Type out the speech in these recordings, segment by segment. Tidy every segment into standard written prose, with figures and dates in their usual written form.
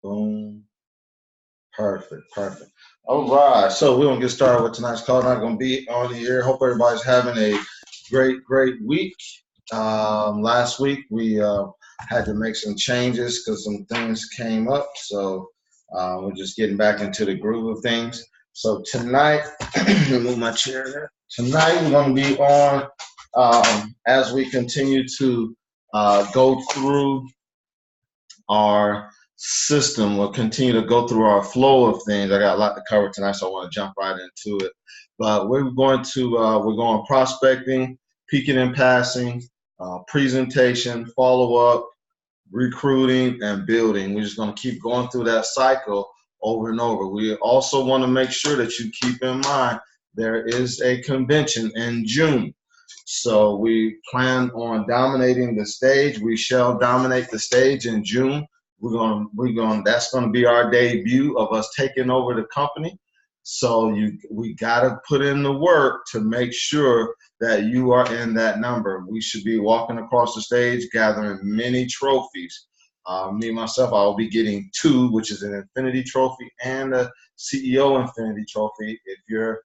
Boom. Perfect. Perfect. All right. So we're gonna get started with tonight's call. Not gonna be on here. Hope everybody's having a great week. Last week we had to make some changes because some things came up. So we're just getting back into the groove of things. So tonight, let me move my chair there. Tonight we're gonna be on as we continue to go through our system. We'll continue to go through our flow of things. I got a lot to cover tonight, so I want to jump right into it. But we're going prospecting, peaking and passing, presentation, follow up, recruiting, and building. We're just going to keep going through that cycle over and over. We also want to make sure that you keep in mind there is a convention in June. So we plan on dominating the stage. We shall dominate the stage in June. That's gonna be our debut of us taking over the company. So we gotta put in the work to make sure that you are in that number. We should be walking across the stage gathering many trophies. Me myself, I will be getting 2, which is an Infinity Trophy and a CEO Infinity Trophy. If you're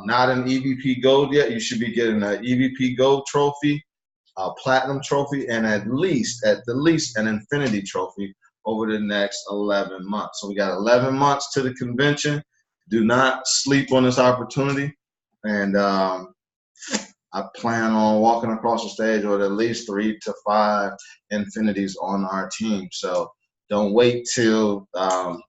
not an EVP Gold yet, you should be getting an EVP Gold Trophy, a Platinum Trophy, and at the least an Infinity Trophy over the next 11 months. So we got 11 months to the convention. Do not sleep on this opportunity. And I plan on walking across the stage with at least 3 to 5 infinities on our team. So don't wait till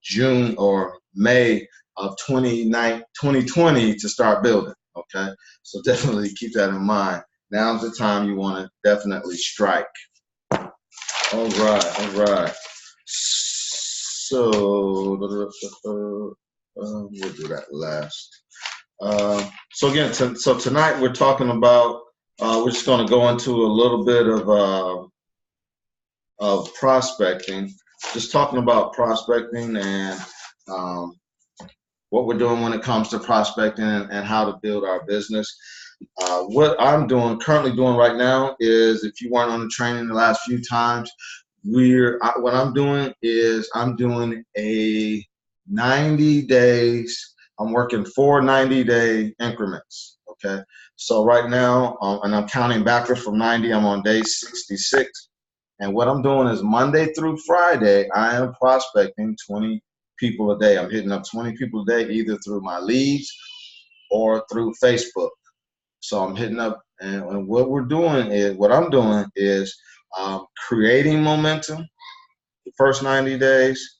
June or May of 2020 to start building, okay? So definitely keep that in mind. Now's the time you want to definitely strike. All right. So we'll do that last. So again, so tonight we're talking about, we're just going to go into a little bit of prospecting, just talking about prospecting and what we're doing when it comes to prospecting and how to build our business. What I'm currently doing right now is, if you weren't on the training the last few times, what I'm doing is I'm doing a 90 days. I'm working 4 90-day increments. Okay. So right now, and I'm counting backwards from 90, I'm on day 66. And what I'm doing is Monday through Friday, I am prospecting 20 people a day. I'm hitting up 20 people a day, either through my leads or through Facebook. So I'm hitting up, and what I'm doing is creating momentum the first 90 days,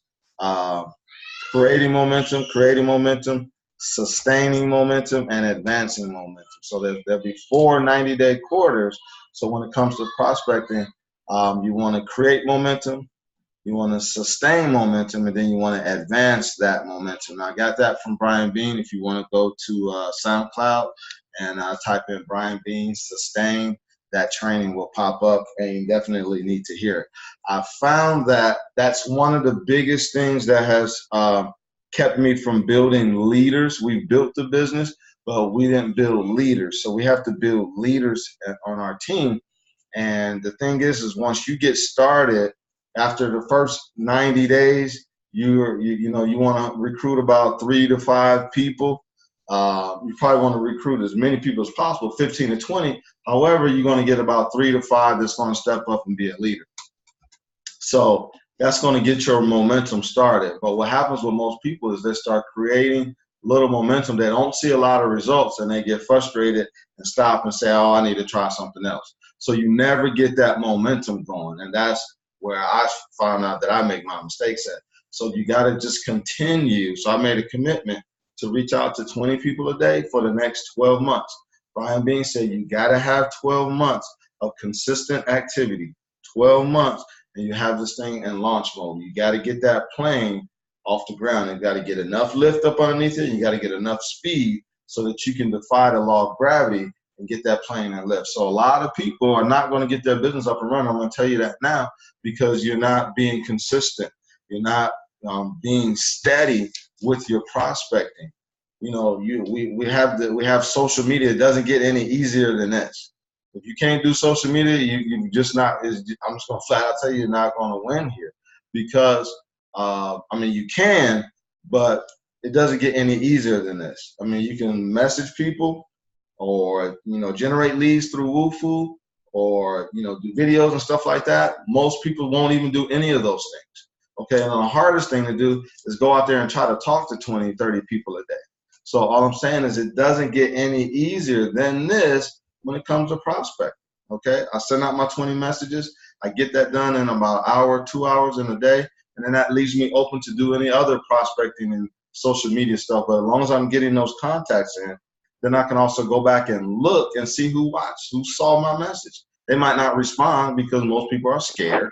creating momentum, sustaining momentum, and advancing momentum. So there'll be 4 90-day quarters. So when it comes to prospecting, you want to create momentum, you want to sustain momentum, and then you want to advance that momentum. Now, I got that from Brian Bean. If you want to go to SoundCloud and type in Brian Bean sustain, that training will pop up, and you definitely need to hear it. I found that that's one of the biggest things that has kept me from building leaders. We built the business, but we didn't build leaders. So we have to build leaders on our team. And the thing is once you get started, after the first 90 days, you want to recruit about 3 to 5 people. You probably want to recruit as many people as possible, 15 to 20. However, you're going to get about 3 to 5 that's going to step up and be a leader. So that's going to get your momentum started. But what happens with most people is they start creating little momentum. They don't see a lot of results, and they get frustrated and stop and say, oh, I need to try something else. So you never get that momentum going. And that's where I found out that I make my mistakes at. So you got to just continue. So I made a commitment to reach out to 20 people a day for the next 12 months. Brian Bean said you got to have 12 months of consistent activity, 12 months, and you have this thing in launch mode. You got to get that plane off the ground. You got to get enough lift up underneath it. You got to get enough speed so that you can defy the law of gravity and get that plane and lift. So a lot of people are not going to get their business up and running. I'm going to tell you that now, because you're not being consistent. You're not being steady with your prospecting. You know, we have social media. It doesn't get any easier than this. If you can't do social media, you just not. I'm just going to flat out tell you, you're not going to win here, because I mean, you can, but it doesn't get any easier than this. I mean, you can message people or, generate leads through Woofu or, do videos and stuff like that. Most people won't even do any of those things. Okay, and the hardest thing to do is go out there and try to talk to 20, 30 people a day. So all I'm saying is it doesn't get any easier than this when it comes to prospecting. Okay, I send out my 20 messages. I get that done in about an hour, 2 hours in a day, and then that leaves me open to do any other prospecting and social media stuff. But as long as I'm getting those contacts in, then I can also go back and look and see who watched, who saw my message. They might not respond because most people are scared,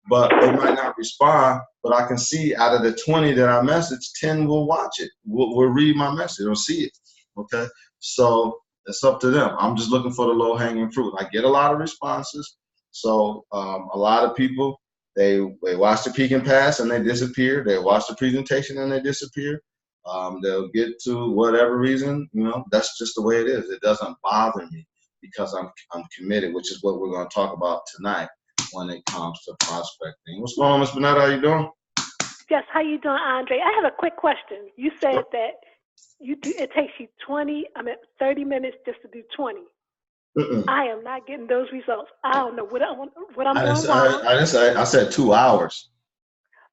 but they might not respond. But I can see out of the 20 that I messaged, 10 will watch it, will read my message, will see it. Okay, so it's up to them. I'm just looking for the low hanging fruit. I get a lot of responses. So a lot of people, they watch the peek and pass and they disappear. They watch the presentation and they disappear. They'll get to whatever reason, that's just the way it is. It doesn't bother me because I'm committed, which is what we're going to talk about tonight when it comes to prospecting. What's going on, Ms. Bonetta? How you doing? Yes, how you doing, Andre? I have a quick question. You said that it takes you 30 minutes just to do 20. I am not getting those results. I don't know what I'm doing wrong. I said 2 hours.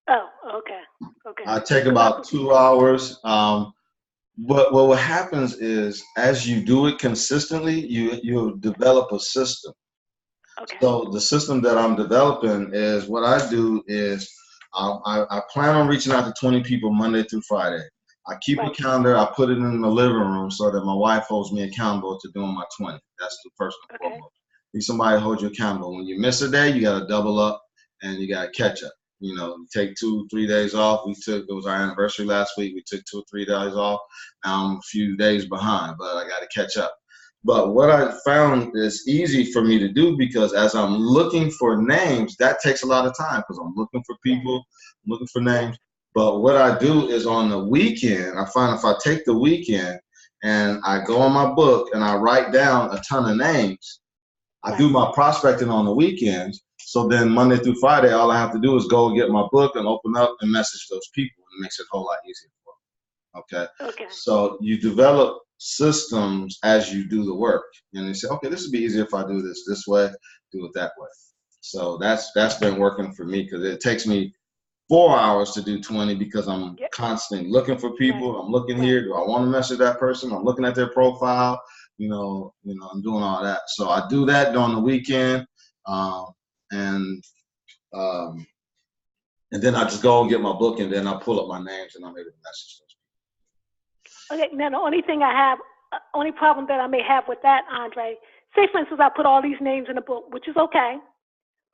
Oh, okay. I take about 2 hours. But what happens is, as you do it consistently, you develop a system. Okay. So the system that I'm developing is what I do is I plan on reaching out to 20 people Monday through Friday. I keep a calendar. I put it in the living room so that my wife holds me accountable to doing my 20. That's the first and foremost. Need somebody to hold you accountable. When you miss a day, you got to double up and you got to catch up. Take 2, 3 days off. It was our anniversary last week. We took 2 or 3 days off. Now I'm a few days behind, but I got to catch up. But what I found is easy for me to do because as I'm looking for names, that takes a lot of time because I'm looking for people, I'm looking for names. But what I do is on the weekend, I find if I take the weekend and I go on my book and I write down a ton of names, I do my prospecting on the weekends. So then Monday through Friday, all I have to do is go get my book and open up and message those people. And it makes it a whole lot easier for them. Okay. So you develop systems as you do the work. And you say, okay, this would be easier if I do this way, do it that way. So that's been working for me because it takes me 4 hours to do 20 because I'm constantly looking for people. I'm looking here. Do I want to message that person? I'm looking at their profile. I'm doing all that. So I do that during the weekend. And then I just go and get my book, and then I pull up my names, and I'm able to message those people. Okay, now the only problem that I may have with that, Andre, say for instance, I put all these names in the book, which is okay,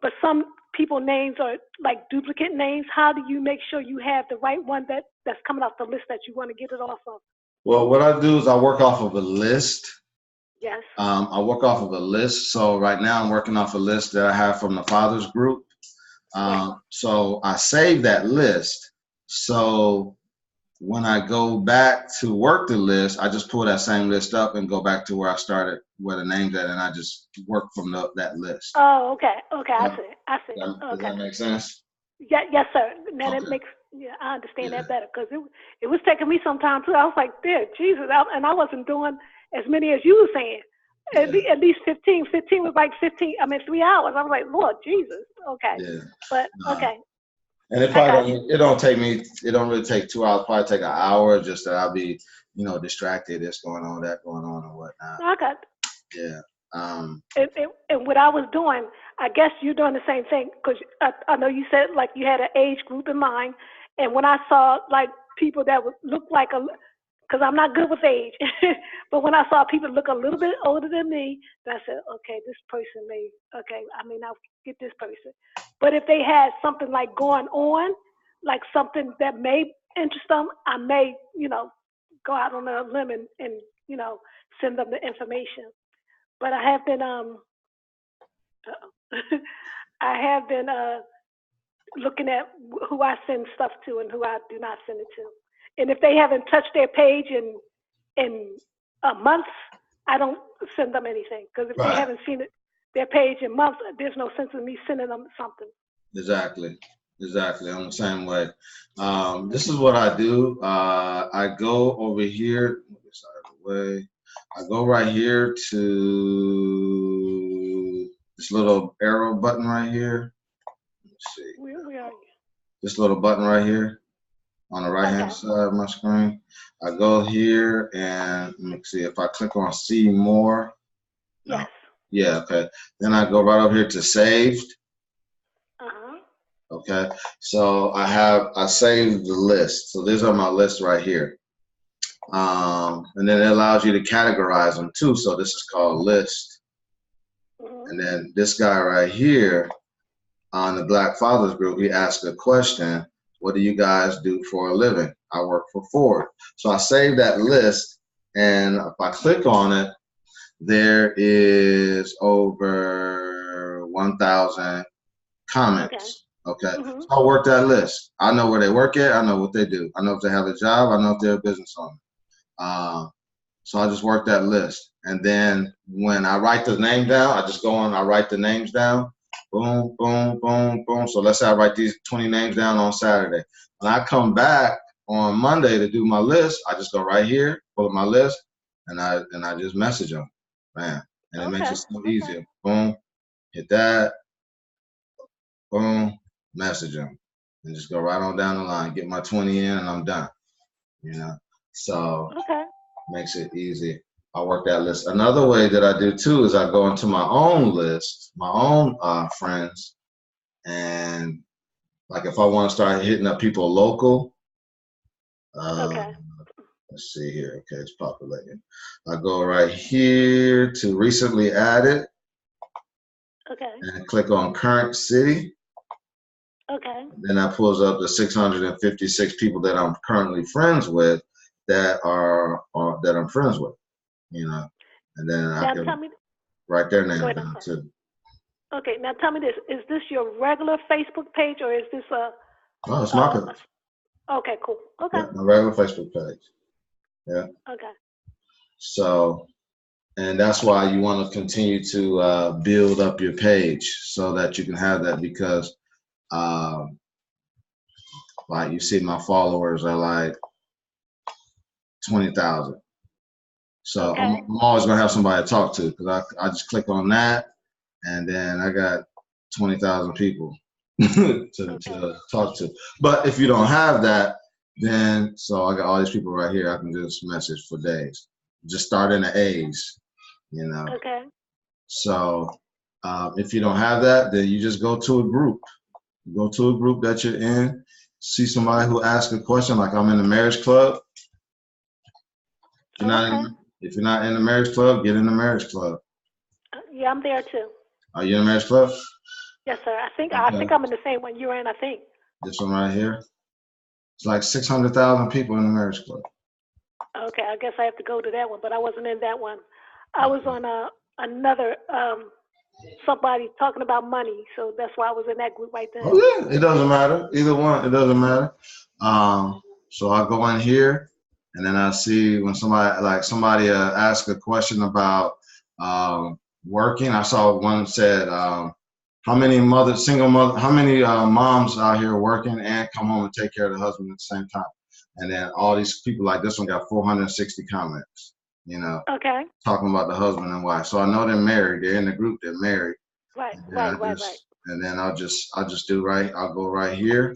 but some people names are like duplicate names. How do you make sure you have the right one that's coming off the list that you want to get it off of? Well, what I do is I work off of a list. Yes. I work off of a list. So right now I'm working off a list that I have from the Fathers Group. So I save that list. So when I go back to work the list, I just pull that same list up and go back to where I started, where the name's at, and I just work from that list. Oh, okay. I see. Does that make sense? Yeah, yes, sir. Now that makes, I understand that better because it was taking me some time too. I was like, dear Jesus, and I wasn't doing as many as you were saying. At least 15 was like 3 hours. I was like, Lord Jesus. Okay. Yeah. But okay. And it don't really take 2 hours, probably take an hour, just that I'll be, distracted, this going on, that going on, and whatnot. Okay. Yeah. And what I was doing, I guess you're doing the same thing, because I know you said like you had an age group in mind, and when I saw like people that would look like because I'm not good with age, but when I saw people look a little bit older than me, then I said, okay, this person I may not get this person. But if they had something like going on, like something that may interest them, I may, go out on a limb and send them the information. But I have been looking at who I send stuff to and who I do not send it to. And if they haven't touched their page in a month, I don't send them anything. Because if they haven't seen their page in months, there's no sense in me sending them something. Exactly. Exactly. I'm the same way. This is what I do. I go over here. Move this out of the way. I go right here to this little arrow button right here. Let's see. Where are you? This little button right here on the right hand Okay. side of my screen. I go here and let me see if I click on see more. No. Yes. Yeah, okay. Then I go right over here to saved. Uh-huh. Okay. So I saved the list. So these are my list right here. And then it allows you to categorize them too. So this is called list. Mm-hmm. And then this guy right here on the Black Fathers group, he asked a question. What do you guys do for a living? I work for Ford. So I saved that list, and if I click on it, there is over 1,000 comments. Okay. Mm-hmm. So I'll work that list. I know where they work at. I know what they do. I know if they have a job. I know if they're a business owner. So I just work that list. And then when I write the name down, I just go on, I write the names down. Boom, boom, boom, boom. So let's say I write these 20 names down on Saturday. When I come back on Monday to do my list, I just go right here, pull up my list, and I just message them. Man. And it makes it so easier. Boom, hit that, boom, message them. And just go right on down the line, get my 20 in, and I'm done. You know. So makes it easy. I work that list. Another way that I do too is I go into my own list, my own friends, and like if I want to start hitting up people local, let's see here. Okay, it's populating. I go right here to recently added, and click on current city. Then that pulls up the 656 people that I'm currently friends with that I'm friends with. You know, and then I can write their name down too. Okay, now tell me this: is this your regular Facebook page, or is this a? Oh, it's my page. Okay, cool. Okay. Yeah, my regular Facebook page. Yeah. Okay. So, and that's why you want to continue to build up your page so that you can have that because, like you see, my followers are like 20,000. So I'm always gonna have somebody to talk to because I just click on that, and then I got 20,000 people to talk to. But if you don't have that, then so I got all these people right here. I can just message for days. Just start in the A's, you know. Okay. So if you don't have that, then you just go to a group. Go to a group that you're in. See somebody who asks a question, like I'm in the marriage club. If you're not in the marriage club, get in the marriage club. Yeah, I'm there too. Are you in the marriage club? Yes, sir. I think I'm in the same one you're in. I think. This one right here. It's like 600,000 people in the marriage club. Okay, I guess I have to go to that one, but I wasn't in that one. I was on another somebody talking about money, so that's why I was in that group right there. Oh yeah, it doesn't matter. Either one, it doesn't matter. So I go in here, and then I see when somebody ask a question about working. I saw one said, how many moms out here working and come home and take care of the husband at the same time? And then all these people like this one got 460 comments, you know, talking about the husband and wife. So I know they're married. They're in the group. They're married. Right. And then I'll just do right. I'll go right here.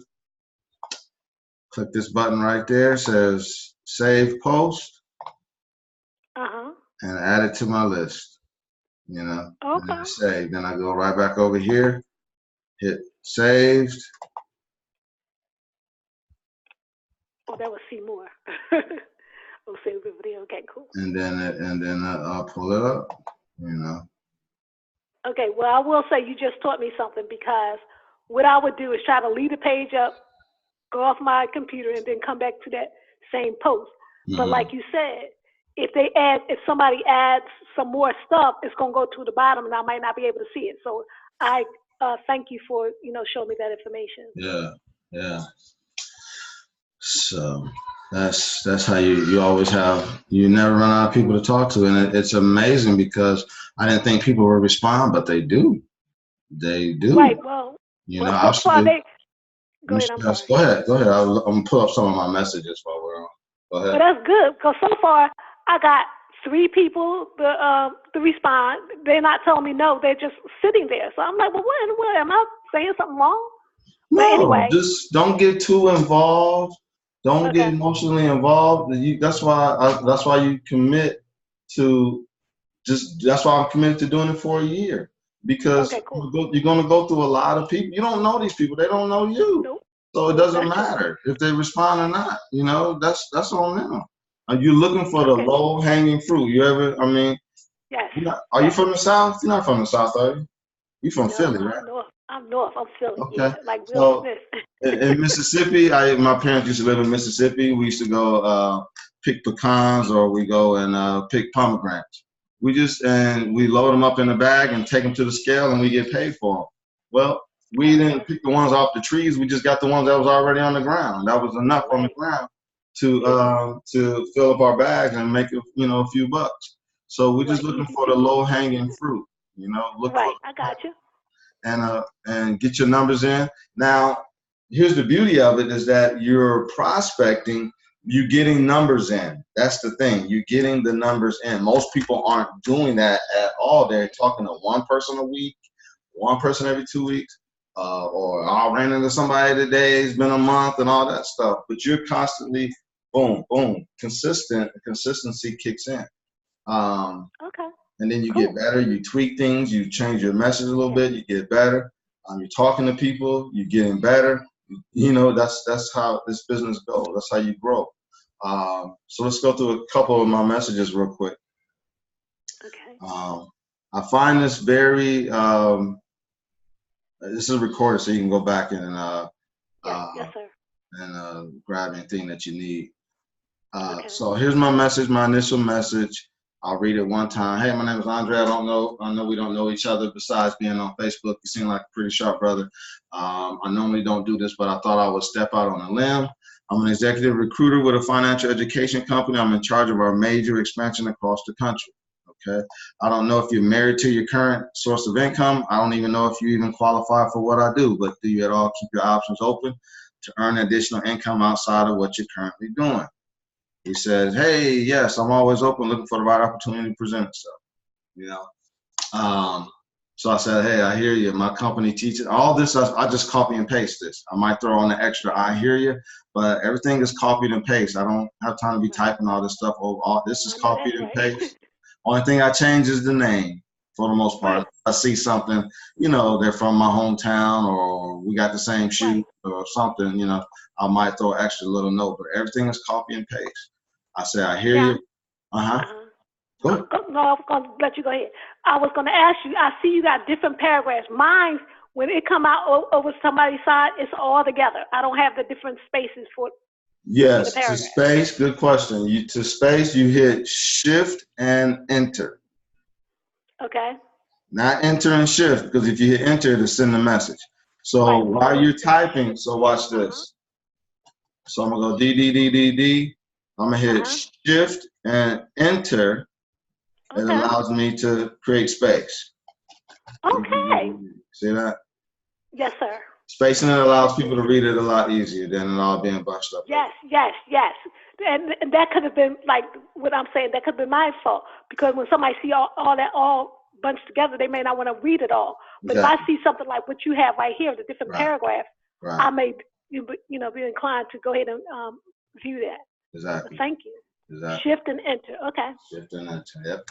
Click this button right there. It says save post. And add it to my list. You know. And then save. Then I go right back over here. Hit saved. Oh, that was see more. Oh, save the video. Okay, cool. And then I'll pull it up. You know. Okay. Well, I will say you just taught me something because what I would do is try to leave the page up, go off my computer, and then come back to that same post. But like you said, if somebody adds some more stuff, it's gonna go to the bottom, and I might not be able to see it. So I thank you for showing me that information. Yeah. So that's how you always you never run out of people to talk to, and it's amazing because I didn't think people would respond, but they do. They do. Right. Well, so far Go ahead. I'm Yes, sorry. go ahead. Go ahead. I'm gonna pull up some of my messages while we're on. Go But ahead. that's good because so far I got 3 people to respond. They're not telling me no. They're just sitting there. So I'm like, well, what in the world? Am I saying something wrong? But No, anyway, just don't get too involved. Don't get okay, emotionally involved. That's why you commit to just. That's why I'm committed to doing it for a year because okay, cool. you're gonna go through a lot of people. You don't know these people. They don't know you. Nope, So it nope, doesn't that's true. matter if they respond or not. That's on them. Are you looking for the Okay, low hanging fruit? You ever? I mean, yes, are you yes. from the South? You're not from the South, are you? You from No, Philly, right? I'm north. I'm north. I'm Philly. Okay. Yeah, like Will So Smith. in Mississippi, my parents used to live in Mississippi. We used to go pick pecans or we go and pick pomegranates. We load them up in a bag and take them to the scale and we get paid for them. Well, we didn't Okay, pick the ones off the trees. We just got the ones that was already on the ground. That was enough on the right. ground Yeah, to fill up our bags and make a few bucks. So we're just right. looking Easy for the peasy. low hanging fruit. Look for Right. I got you. and get your numbers in. Now, here's the beauty of it is that you're prospecting, you're getting numbers in. That's the thing. You're getting the numbers in. Most people aren't doing that at all. They're talking to one person a week, one person every 2 weeks, or I ran into somebody today, it's been a month and all that stuff. But you're constantly boom, boom, consistency kicks in. Okay, And then you get cool. better. You tweak things. You change your message a little Yeah. bit. You get better. You're talking to people. You're getting better. That's how this business goes. That's how you grow. So let's go through a couple of my messages real quick. Okay. Um, I find this very. This is recorded, so you can go back Yes. uh, Yes, sir. grab anything that you need. Okay. So here's my message, my initial message. I'll read it one time. Hey, my name is Andre. I know we don't know each other besides being on Facebook. You seem like a pretty sharp brother. I normally don't do this, but I thought I would step out on a limb. I'm an executive recruiter with a financial education company. I'm in charge of our major expansion across the country. Okay. I don't know if you're married to your current source of income. I don't even know if you even qualify for what I do, but do you at all keep your options open to earn additional income outside of what you're currently doing? He said, hey, yes, I'm always open, looking for the right opportunity to present itself. You know, so I said, hey, I hear you. My company teaches all this. I just copy and paste this. I might throw on the extra, I hear you, but everything is copied and paste. I don't have time to be Right. typing all this stuff over. All this is I know copied that's and right. paste. Only thing I change is the name for the most part. Right. I see something, they're from my hometown or we got the same shoe Right. or something, I might throw an extra little note, but everything is copy and paste. I say, I hear Now. you. Uh-huh. Uh-huh. Go ahead. No, I was going to let you go ahead. I was going to ask you. I see you got different paragraphs. Mine, when it come out over somebody's side, it's all together. I don't have the different spaces for between the Yes, to paragraphs. space, good question. To space, you hit shift and enter. Okay. Not enter and shift, because if you hit enter, it'll send a message. So Right. So while it's you're typing, so watch uh-huh. this. So I'm gonna go D D D D D. I'm gonna hit Uh-huh. shift and enter. It Okay. allows me to create space. Okay. See that? Yes, sir. Spacing it allows Shift and people to read it a lot easier than it all being bunched up. yes, yes, yes. And that could have been like what I'm saying. That could have been my fault because when somebody see all that all bunched together, they may not want to read it all. But if I Exactly. see something like what you have right here, the different Right. paragraphs, Right. I may be inclined to go ahead and view that. Exactly. Thank you. Exactly. Shift and enter. Okay. Shift and enter. Yep.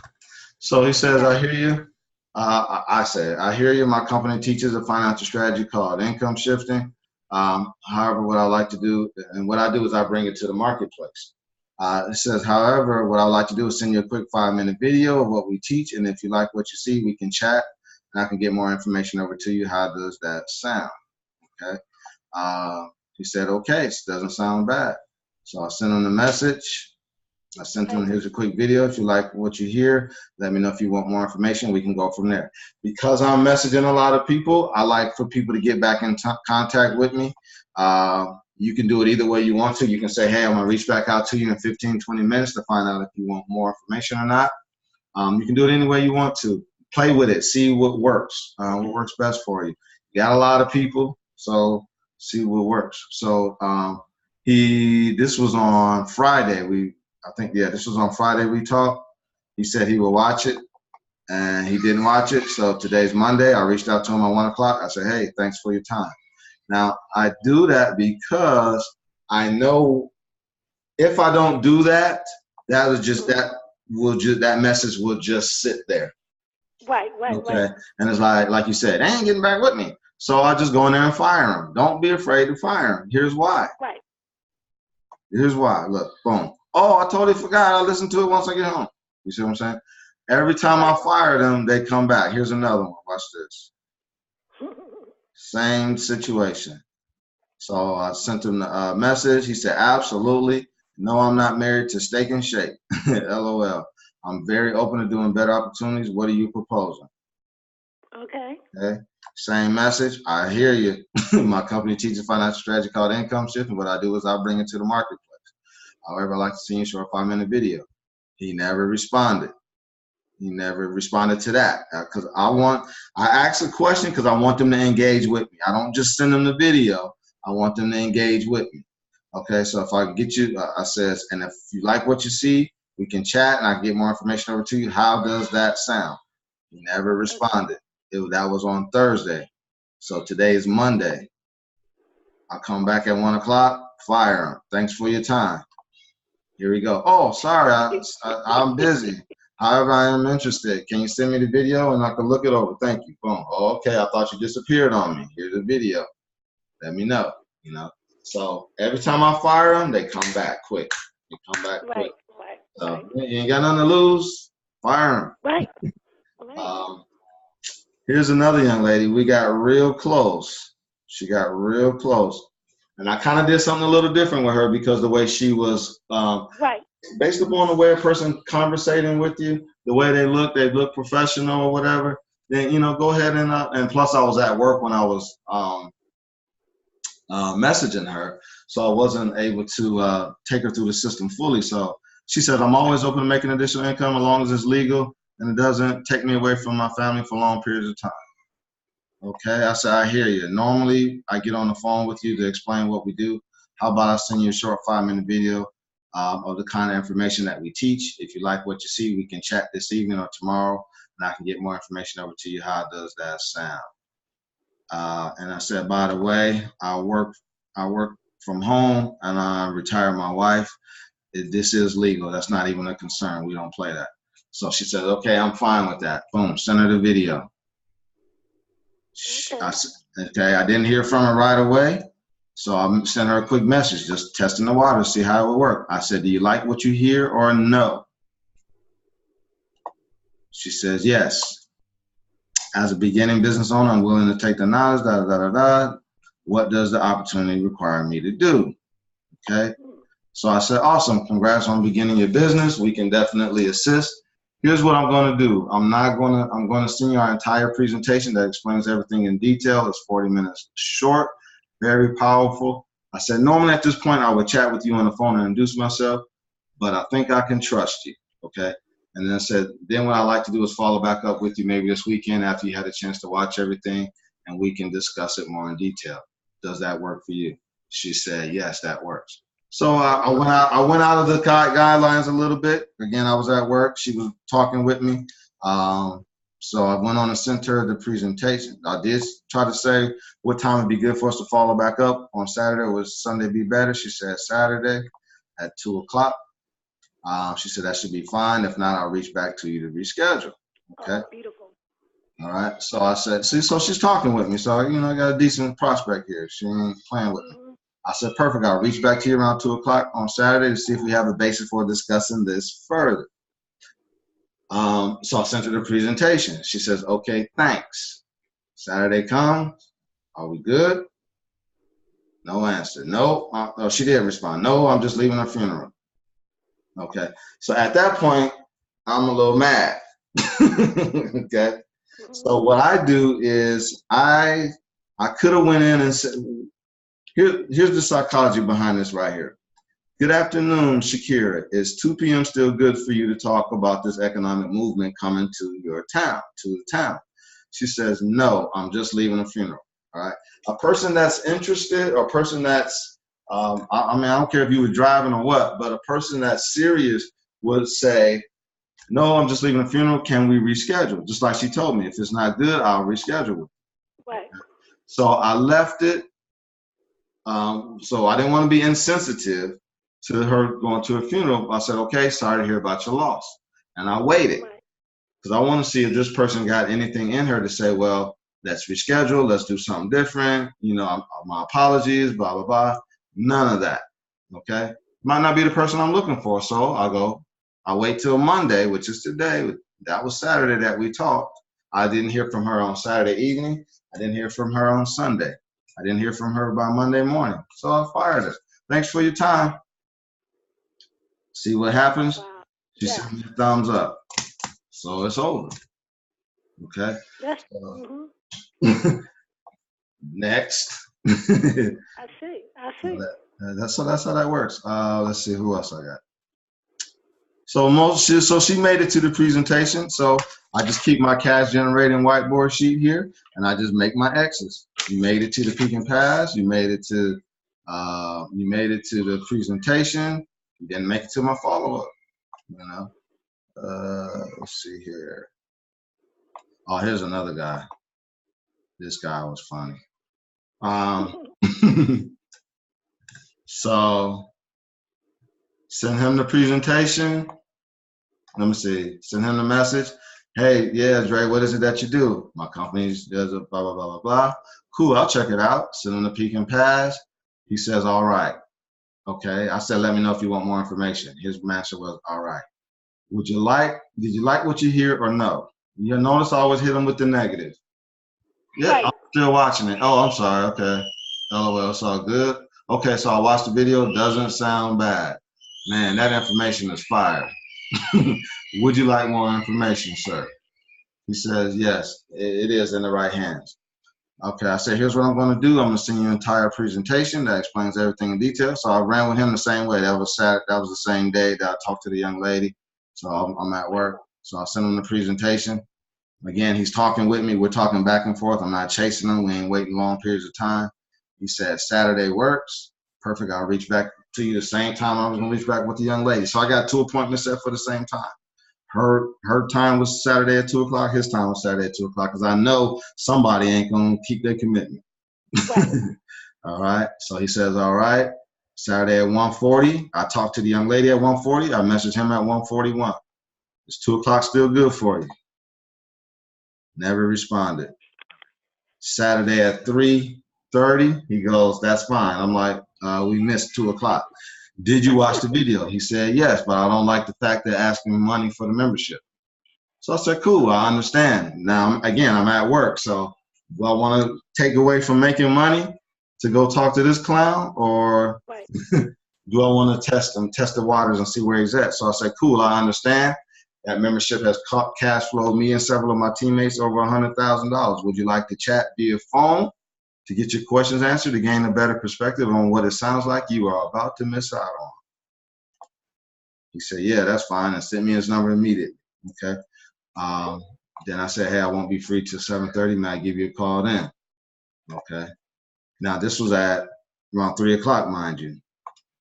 So he says, Okay. I hear you. I say, I hear you. My company teaches a financial strategy called income shifting. However, what I like to do, and what I do is I bring it to the marketplace. It says, however, what I like to do is send you a quick 5-minute video of what we teach. And if you like what you see, we can chat and I can get more information over to you. How does that sound? Okay. He said, okay, it doesn't sound bad. So I sent him the message. I sent him, here's a quick video. If you like what you hear, let me know if you want more information. We can go from there. Because I'm messaging a lot of people, I like for people to get back in contact with me. You can do it either way you want to. You can say, hey, I'm going to reach back out to you in 15, 20 minutes to find out if you want more information or not. You can do it any way you want to. Play with it. See what works best for you. You got a lot of people, so see what works. So this was on Friday. This was on Friday we talked. He said he would watch it, and he didn't watch it. So today's Monday. I reached out to him at 1 o'clock. I said, hey, thanks for your time. Now, I do that because I know if I don't do that, that message will just sit there. Right. Okay. And it's like you said, they ain't getting back with me. So I just go in there and fire them. Don't be afraid to fire them. Here's why. Right. Here's why. Look, boom. Oh, I totally forgot. I'll listen to it once I get home. You see what I'm saying? Every time I fire them, they come back. Here's another one. Watch this. Same situation. So I sent him a message. He said, absolutely. No, I'm not married to Steak and Shake. LOL. I'm very open to doing better opportunities. What are you proposing? Okay. Same message. I hear you. My company teaches financial strategy called income shift, and what I do is I bring it to the marketplace. However, I'd like to see you short 5-minute video. He never responded. He never responded to that because I ask a question because I want them to engage with me. I don't just send them the video. I want them to engage with me. Okay, so if I can get you, I says, and if you like what you see, we can chat and I can get more information over to you. How does that sound? He never responded. That was on Thursday. So today is Monday. I come back at 1 o'clock, fire him. Thanks for your time. Here we go. Oh, sorry, I'm busy. However, I am interested. Can you send me the video and I can look it over? Thank you. Boom. Oh, okay, I thought you disappeared on me. Here's the video. Let me know. So every time I fire them, they come back quick. They come back quick. Right. So you ain't got nothing to lose. Fire them. Right. Here's another young lady. We got real close. She got real close. And I kind of did something a little different with her because the way she was, based upon the way a person conversating with you, the way they look professional or whatever, then, go ahead and plus I was at work when I was messaging her, so I wasn't able to take her through the system fully. So she said, I'm always open to making additional income as long as it's legal and it doesn't take me away from my family for long periods of time. Okay, I said, I hear you. Normally, I get on the phone with you to explain what we do. How about I send you a short 5-minute video of the kind of information that we teach. If you like what you see, we can chat this evening or tomorrow, and I can get more information over to you. How does that sound? And I said, by the way, I work from home and I retire my wife. This is legal. That's not even a concern. We don't play that. So she said, okay, I'm fine with that. Boom, send her the video. Okay, I didn't hear from her right away. So I sent her a quick message, just testing the water, see how it would work. I said, do you like what you hear or no? She says, yes. As a beginning business owner, I'm willing to take the knowledge, What does the opportunity require me to do? Okay. So I said, awesome. Congrats on beginning your business. We can definitely assist. Here's what I'm going to do. I'm going to send you our entire presentation that explains everything in detail. It's 40 minutes short, very powerful. I said, normally at this point, I would chat with you on the phone and introduce myself, but I think I can trust you. Okay. And then I said, then what I like to do is follow back up with you maybe this weekend after you had a chance to watch everything, and we can discuss it more in detail. Does that work for you? She said, yes, that works. So I went out of the guidelines a little bit. Again, I was at work. She was talking with me. So I went on and sent her the presentation. I did try to say what time would be good for us to follow back up on Saturday. Or would Sunday be better? She said Saturday at 2 o'clock. She said that should be fine. If not, I'll reach back to you to reschedule. Okay. Oh, beautiful. All right. So I said, see, so she's talking with me. So, I got a decent prospect here. She ain't playing with me. I said, perfect. I'll reach back to you around 2 o'clock on Saturday to see if we have a basis for discussing this further. So I sent her the presentation. She says, okay, thanks. Saturday comes. Are we good? No answer. No. She did respond. No, I'm just leaving a funeral. Okay. So at that point, I'm a little mad. Okay. So what I do is I could have went in and said, here's the psychology behind this right here. Good afternoon, Shakira. Is 2 p.m. still good for you to talk about this economic movement coming to your town, to the town? She says, no, I'm just leaving a funeral. All right. A person that's interested, or a person that's, I mean, I don't care if you were driving or what, but a person that's serious would say, no, I'm just leaving a funeral. Can we reschedule? Just like she told me, if it's not good, I'll reschedule it. Right. So I left it. So I didn't want to be insensitive to her going to a funeral. I said, okay, sorry to hear about your loss. And I waited because I want to see if this person got anything in her to say, well, let's reschedule, let's do something different. You know, my apologies, blah, blah, blah. None of that. Okay. Might not be the person I'm looking for. So I'll wait till Monday, which is today. That was Saturday that we talked. I didn't hear from her on Saturday evening. I didn't hear from her on Sunday. I didn't hear from her by Monday morning. So I fired her. Thanks for your time. See what happens? Wow. She sent me a thumbs up. So it's over. Okay. That's, Next. I see. That's how that works. Let's see who else I got. So she made it to the presentation. So I just keep my cash generating whiteboard sheet here, and I just make my X's. You made it to the peak and pass. You made it to the presentation. You didn't make it to my follow up. You know. Let's see here. Oh, here's another guy. This guy was funny. So send him the presentation. Let me see. Send him the message. Hey, yeah, Dre, what is it that you do? My company does a blah, blah, blah, blah, blah. Cool, I'll check it out. Send him the peek and pass. He says, all right. Okay. I said, let me know if you want more information. His answer was, all right. Did you like what you hear or no? You notice I always hit him with the negative. Yeah, right. I'm still watching it. Oh, I'm sorry. Okay. LOL, it's all good. Okay, so I watched the video. Doesn't sound bad. Man, that information is fire. Would you like more information, sir? He says, yes, it is in the right hands. Okay, I said, here's what I'm going to do. I'm going to send you an entire presentation that explains everything in detail. So I ran with him the same way. That was the same day that I talked to the young lady. So I'm at work. So I sent him the presentation. Again, he's talking with me. We're talking back and forth. I'm not chasing him. We ain't waiting long periods of time. He said, Saturday works. Perfect. I'll reach back to you the same time I was going to reach back with the young lady. So I got 2 appointments set for the same time. Her time was Saturday at 2 o'clock. His time was Saturday at 2 o'clock because I know somebody ain't going to keep their commitment. Right. All right. So he says, all right. Saturday at 1:40. I talked to the young lady at 1:40. I messaged him at 1:41. Is 2 o'clock still good for you? Never responded. Saturday at 3:30. He goes, that's fine. I'm like, we missed 2 o'clock. Did you watch the video? He said, yes, but I don't like the fact they're asking money for the membership. So I said, cool, I understand. Now, again, I'm at work, so do I want to take away from making money to go talk to this clown, or Right. do I want to test the waters and see where he's at? So I said, cool, I understand. That membership has cash flowed me and several of my teammates over $100,000. Would you like to chat via phone to get your questions answered, to gain a better perspective on what it sounds like you are about to miss out on? He said, yeah, that's fine, and sent me his number immediately. Okay. Then I said, hey, I won't be free till 7:30. May I give you a call then? Okay. Now, this was at around 3 o'clock, mind you.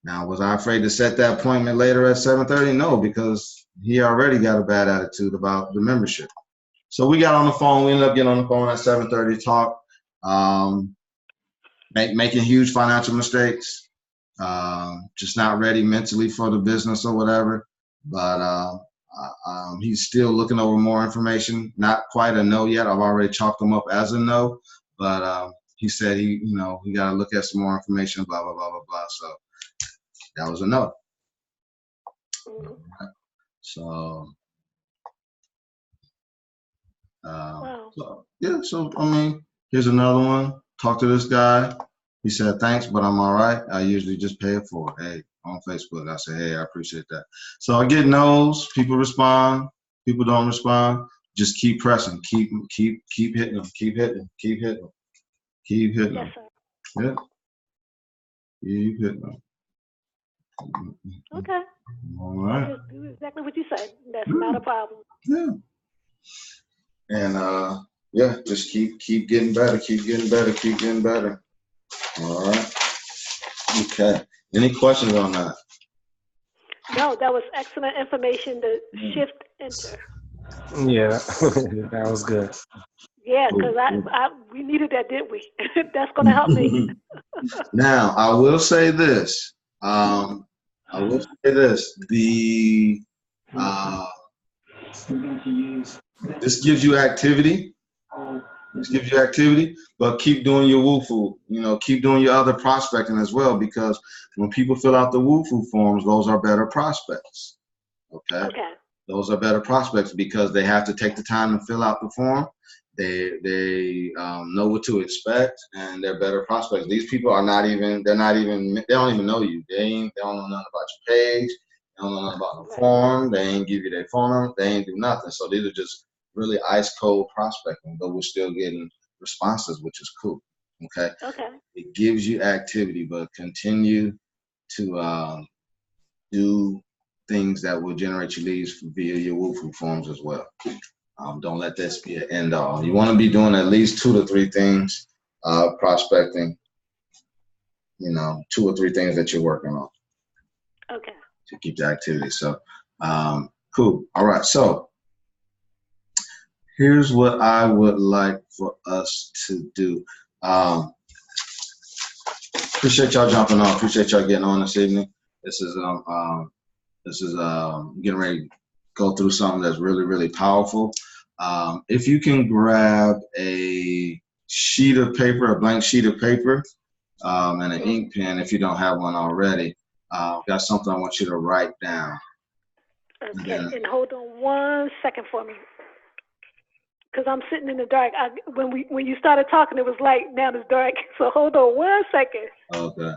Now, was I afraid to set that appointment later at 7:30? No, because he already got a bad attitude about the membership. So we got on the phone. We ended up getting on the phone at 7:30 to talk, making huge financial mistakes, just not ready mentally for the business or whatever. But he's still looking over more information. Not quite a no yet. I've already chalked him up as a no, but he said he got to look at some more information, blah, blah, blah, blah, blah. So that was a no. So, Wow. so I mean, here's another one. Talk to this guy. He said, thanks, but I'm all right. I usually just pay it forward. Hey, on Facebook, I say, hey, I appreciate that. So I get no's. People respond. People don't respond. Just keep pressing. Keep hitting them. Keep hitting them. Keep hitting them. Keep hitting them. Yes, sir. Yeah. Keep hitting them. Okay. All right. Just do exactly what you said. That's not a problem. Yeah. And yeah, just keep getting better, keep getting better, keep getting better. All right. Okay. Any questions on that? No, that was excellent information to shift enter. Yeah, that was good. Yeah, because Cool. we needed that, didn't we? That's going to help me. Now, I will say this. I will say this. Uh, this gives you activity. This gives you activity, but keep doing your WUFU. You know, keep doing your other prospecting as well, because when people fill out the WUFU forms, those are better prospects. Okay. Okay. Those are better prospects because they have to take the time to fill out the form. They know what to expect, and they're better prospects. These people are not even. They don't even know you. They don't know nothing about your page. They don't know nothing about the Right. form. They ain't give you their phone number. They ain't do nothing. So these are just really ice cold prospecting, but we're still getting responses, which is cool. Okay. Okay. It gives you activity, but continue to do things that will generate you leads via your WUFU forms as well. Don't let this be an end all. You want to be doing at least 2 to 3 things, prospecting, you know, 2 or 3 things that you're working on Okay. to keep the activity. So, cool. All right. So here's what I would like for us to do. Appreciate y'all jumping on. Appreciate y'all getting on this evening. This is getting ready to go through something that's really, really powerful. If you can grab a sheet of paper, a blank sheet of paper, and an ink pen if you don't have one already, got something I want you to write down. Okay. And hold on 1 second for me, because I'm sitting in the dark. When you started talking, it was light. Now it's dark. So hold on 1 second. Okay.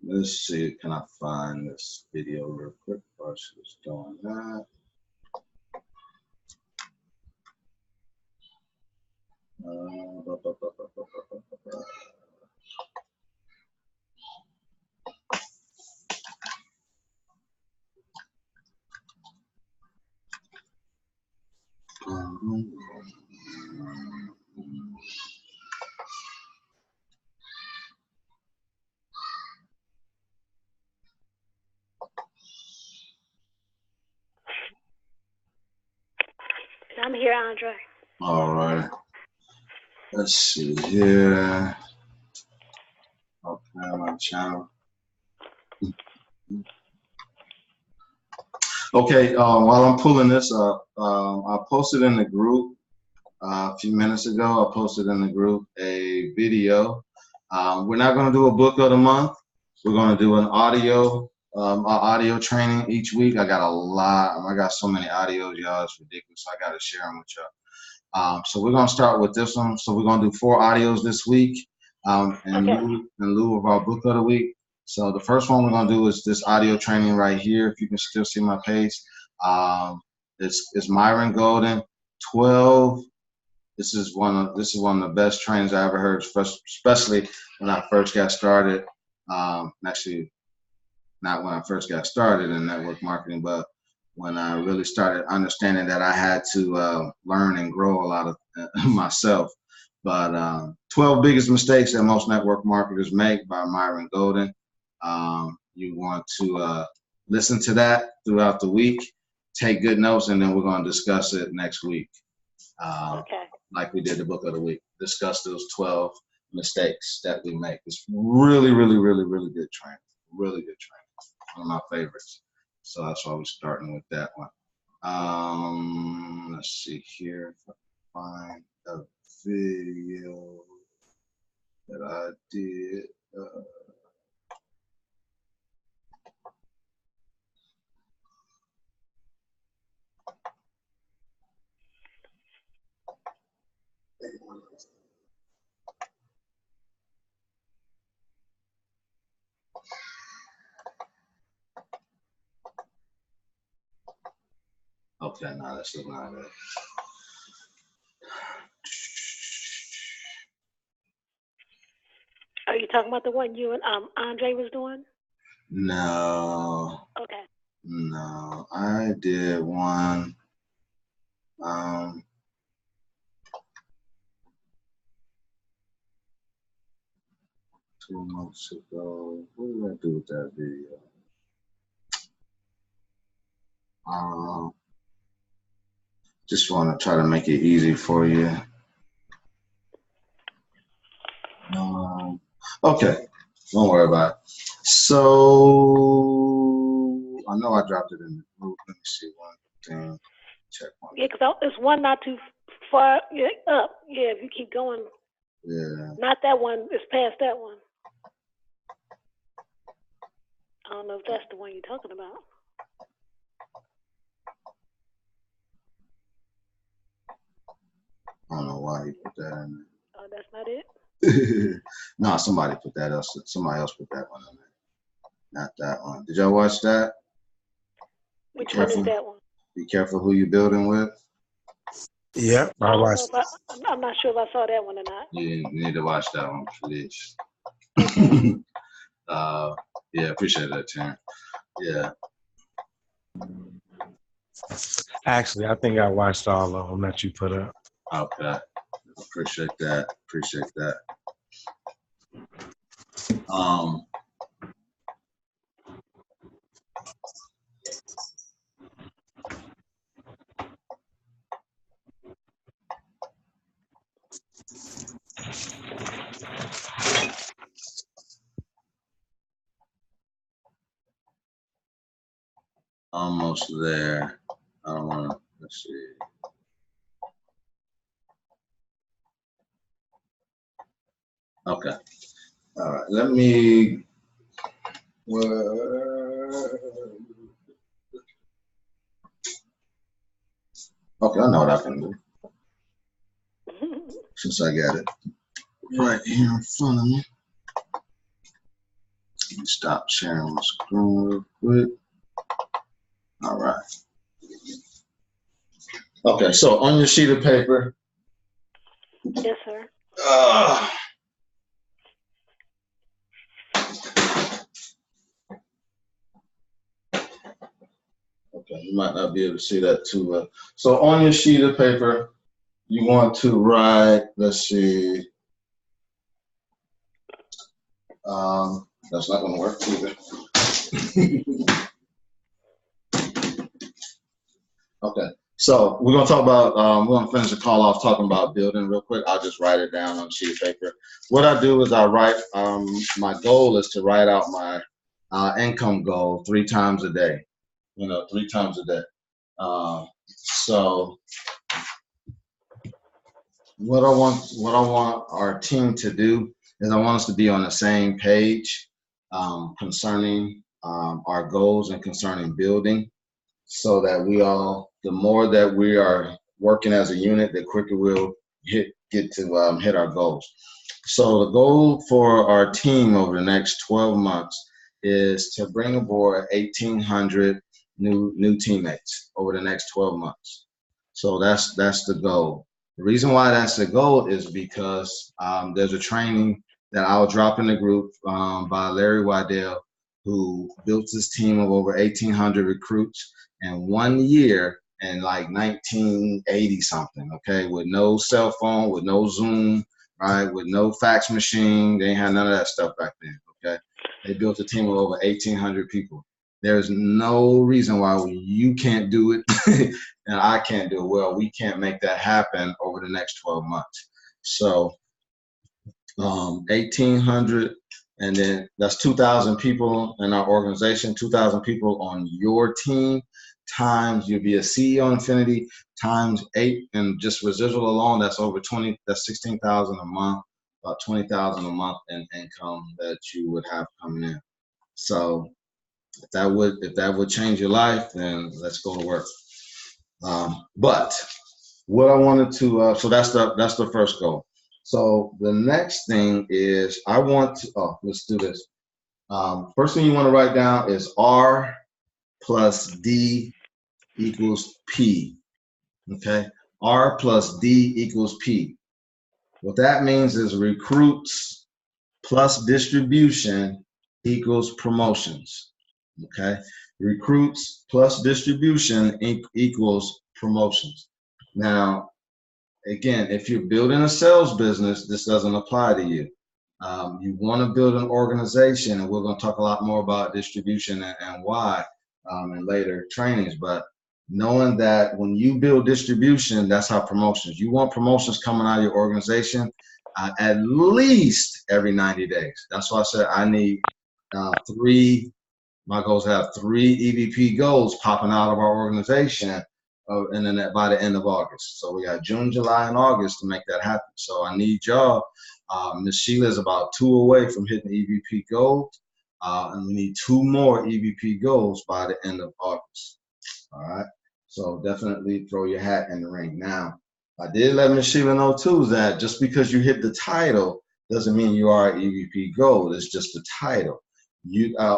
Let's see, can I find this video real quick while she's doing that? I'm here, Andre. All right. Let's see here. Okay, my channel. Okay, while I'm pulling this up, I posted in the group a few minutes ago. I posted in the group a video. We're not going to do a book of the month. We're going to do an audio training each week. I got a lot. I got so many audios, y'all. It's ridiculous. I got to share them with y'all. So we're going to start with this one. So we're going to do 4 audios this week in lieu of our book of the week. So the first one we're going to do is this audio training right here. If you can still see my page, it's Myron Golden, 12. This is one of the best trainings I ever heard, especially when I first got started. Actually, not when I first got started in network marketing, but when I really started understanding that I had to learn and grow a lot of myself. But 12 biggest mistakes that most network marketers make by Myron Golden. You want to listen to that throughout the week, take good notes, and then we're going to discuss it next week. Like we did the book of the week, discuss those 12 mistakes that we make. It's really, really, really, really good training. Really good training. One of my favorites. So that's why we're starting with that one. Let's see here if I find a video that I did. Okay, no, that's not it. you talking about the one you and Andre was doing? No, Okay. no. I did one. Um, 2 months ago. What did I do with that video? Just want to try to make it easy for you. Okay, don't worry about it. So I know I dropped it in the group. Let me see one thing. Check one. Yeah, because it's one not too far up. Yeah, if you keep going. Yeah. Not that one. It's past that one. I don't know if that's the one you're talking about. I don't know why he put that in Oh, that's not it? there. No, somebody put that else. Somebody else put that one in there. Not that one. Did y'all watch that? Which one is that one? Be careful who you're building with. Yep, I watched. I'm not sure if I saw that one or not. You need to watch that one, please. Okay. Yeah, appreciate that, Terrence. Yeah. Actually, I think I watched all of them that you put up. Okay. Appreciate that. Appreciate that. Almost there. I don't want to, let's see. Okay. All right. Let me, okay, I know what I can do. Since I got it right here in front of me. Let me stop sharing my screen real quick. All right. Okay, so on your sheet of paper. Yes, sir. Okay, you might not be able to see that too well. So on your sheet of paper, you want to write, let's see. That's not going to work either. Okay, so we're going to talk about, we're going to finish the call off talking about building real quick. I'll just write it down on a sheet of paper. What I do is I write, my goal is to write out my income goal 3 times a day, 3 times a day. So what I want our team to do is I want us to be on the same page concerning our goals and concerning building, so that the more that we are working as a unit, the quicker we'll get to hit our goals. So the goal for our team over the next 12 months is to bring aboard 1,800 new teammates over the next 12 months. So that's the goal. The reason why that's the goal is because there's a training that I'll drop in the group by Larry Waddell, who built this team of over 1,800 recruits in 1 year in like 1980 something, okay, with no cell phone, with no Zoom, right, with no fax machine. They ain't had none of that stuff back then, okay? They built a team of over 1,800 people. There's no reason why you can't do it and I can't do it. Well, we can't make that happen over the next 12 months. So 1,800, and then that's 2,000 people in our organization, 2,000 people on your team, times you'll be a CEO Infinity, times 8, and just residual alone, that's over 20, that's 16,000 a month, about 20,000 a month in income that you would have coming in. So if that would change your life, then let's go to work. But what I wanted to, so that's the first goal. So the next thing is I want to, let's do this. First thing you want to write down is R plus D equals P, okay? R plus D equals P. What that means is recruits plus distribution equals promotions. Okay, recruits plus distribution equals promotions. Now, again, if you're building a sales business, this doesn't apply to you. You want to build an organization, and we're going to talk a lot more about distribution and why in later trainings. But knowing that when you build distribution, that's how promotions. You want promotions coming out of your organization at least every 90 days. That's why I said I need three. My goals have 3 EVP goals popping out of our organization, and then by the end of August. So we got June, July, and August to make that happen. So I need y'all. Miss Sheila is about 2 away from hitting EVP goals, and we need 2 more EVP goals by the end of August. All right. So definitely throw your hat in the ring. Now, I did let Miss Sheila know too that just because you hit the title doesn't mean you are an EVP gold. It's just the title.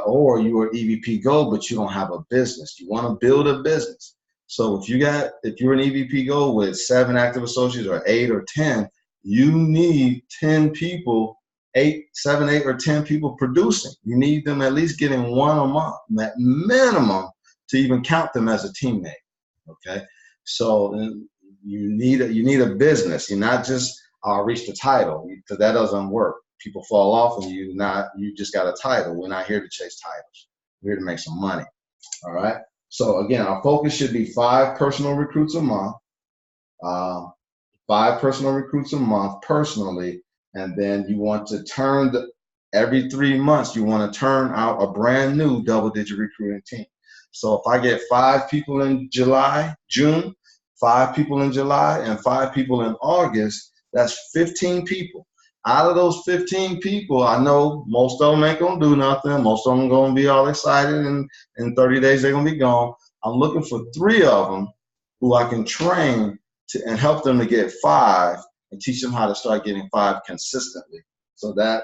Or you are EVP gold, but you don't have a business. You want to build a business. So if you're an EVP gold with 7 active associates or 8 or 10, you need 10 people, 7, 8, or 10 people producing. You need them at least getting 1 a month, at minimum, to even count them as a teammate. Okay, so you need a business. You're not just reach the title, because that doesn't work. People fall off, and you just got a title. We're not here to chase titles. We're here to make some money. All right. So again, our focus should be 5 personal recruits a month. 5 personal recruits a month personally, and then you want to every 3 months you want to turn out a brand new double-digit recruiting team. So if I get 5 people in June, 5 people in July, and 5 people in August, that's 15 people. Out of those 15 people, I know most of them ain't gonna do nothing. Most of them gonna be all excited, and in 30 days they're gonna be gone. I'm looking for 3 of them who I can train and help them to get 5 and teach them how to start getting 5 consistently. So that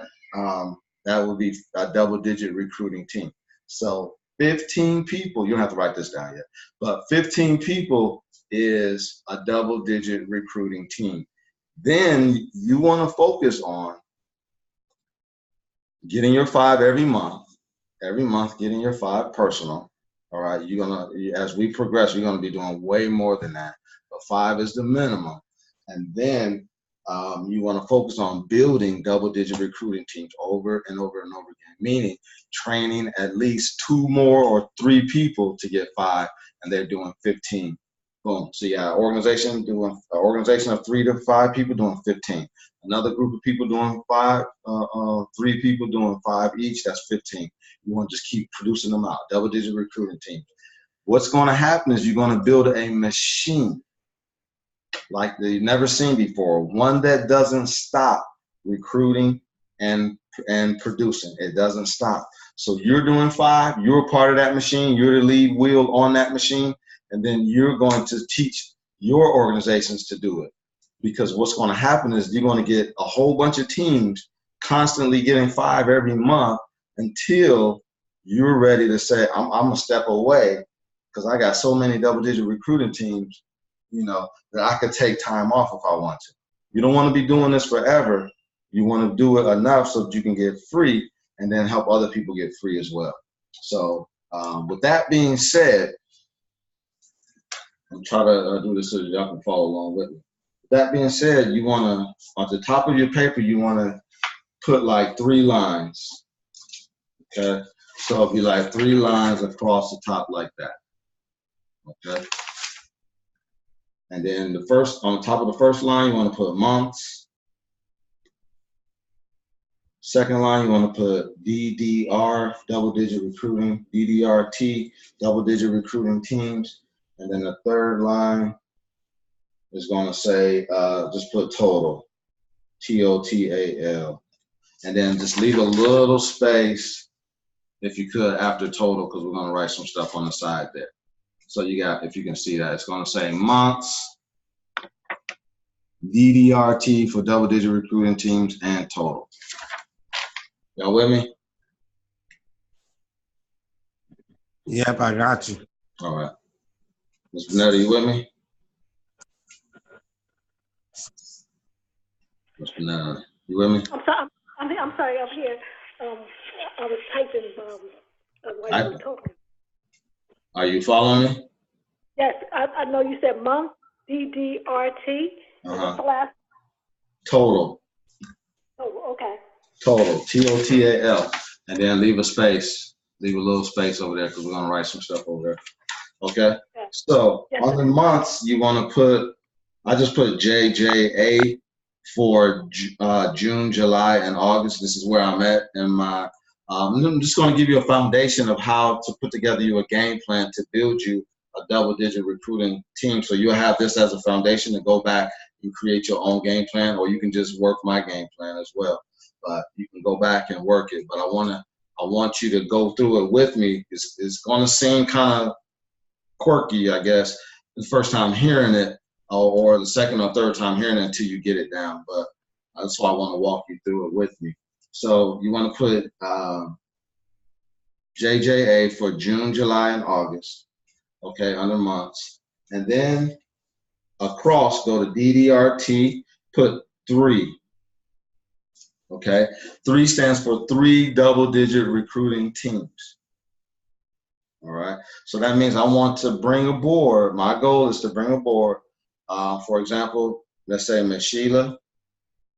would be a double-digit recruiting team. So 15 people, you don't have to write this down yet, but 15 people is a double-digit recruiting team. Then you want to focus on getting your 5 every month getting your 5 personal. All right, as we progress, you're going to be doing way more than that, but 5 is the minimum. And then you want to focus on building double-digit recruiting teams over and over and over again, meaning training at least 2 more or 3 people to get 5, and they're doing 15. Boom. So yeah, organization of 3 to 5 people doing 15. Another group of people doing 5, 3 people doing 5 each. That's 15. You want to just keep producing them out. Double-digit recruiting teams. What's going to happen is you're going to build a machine like you've never seen before, one that doesn't stop recruiting and producing. It doesn't stop. So you're doing 5. You're part of that machine. You're the lead wheel on that machine. And then you're going to teach your organizations to do it. Because what's going to happen is you're going to get a whole bunch of teams constantly getting 5 every month until you're ready to say, I'm going to step away because I got so many double-digit recruiting teams, that I could take time off if I want to. You don't want to be doing this forever. You want to do it enough so that you can get free and then help other people get free as well. So with that being said, I'll try to do this so that y'all can follow along with me. That being said, you want to, at the top of your paper, you want to put like 3 lines. Okay, so it'll be like 3 lines across the top like that. Okay, and then on the top of the first line, you want to put months. Second line, you want to put DDR, double-digit recruiting, DDRT, double-digit recruiting teams. And then the third line is going to say, just put total, TOTAL. And then just leave a little space, if you could, after total, because we're going to write some stuff on the side there. So you got, if you can see that, it's going to say months, DDRT for double-digit recruiting teams, and total. Y'all with me? Yep, I got you. All right. Ms. Bernetta, you with me? Ms. Bernetta, you with me? I'm sorry. I'm sorry, I'm here. Um, I was typing while you were talking. Are you following me? Yes, I know you said month, DDRT. What's the last? Total. Oh, okay. Total. TOTAL. And then leave a space. Leave a little space over there because we're going to write some stuff over there. Okay? So on the months, you want to put, I just put JJA for June, July, and August. This is where I'm at in my, I'm just going to give you a foundation of how to put together you a game plan to build you a double-digit recruiting team. So you'll have this as a foundation to go back and create your own game plan, or you can just work my game plan as well. But you can go back and work it. But I want you to go through it with me. It's going to seem kind of quirky, I guess, the first time hearing it, or the second or third time hearing it until you get it down. But that's why I want to walk you through it with me. So you want to put JJA for June, July, and August, okay, under months. And then across, go to DDRT, put 3. Okay, 3 stands for 3 double-digit recruiting teams. All right, so that means I want to bring aboard. My goal is to bring aboard, for example, let's say Miss Sheila,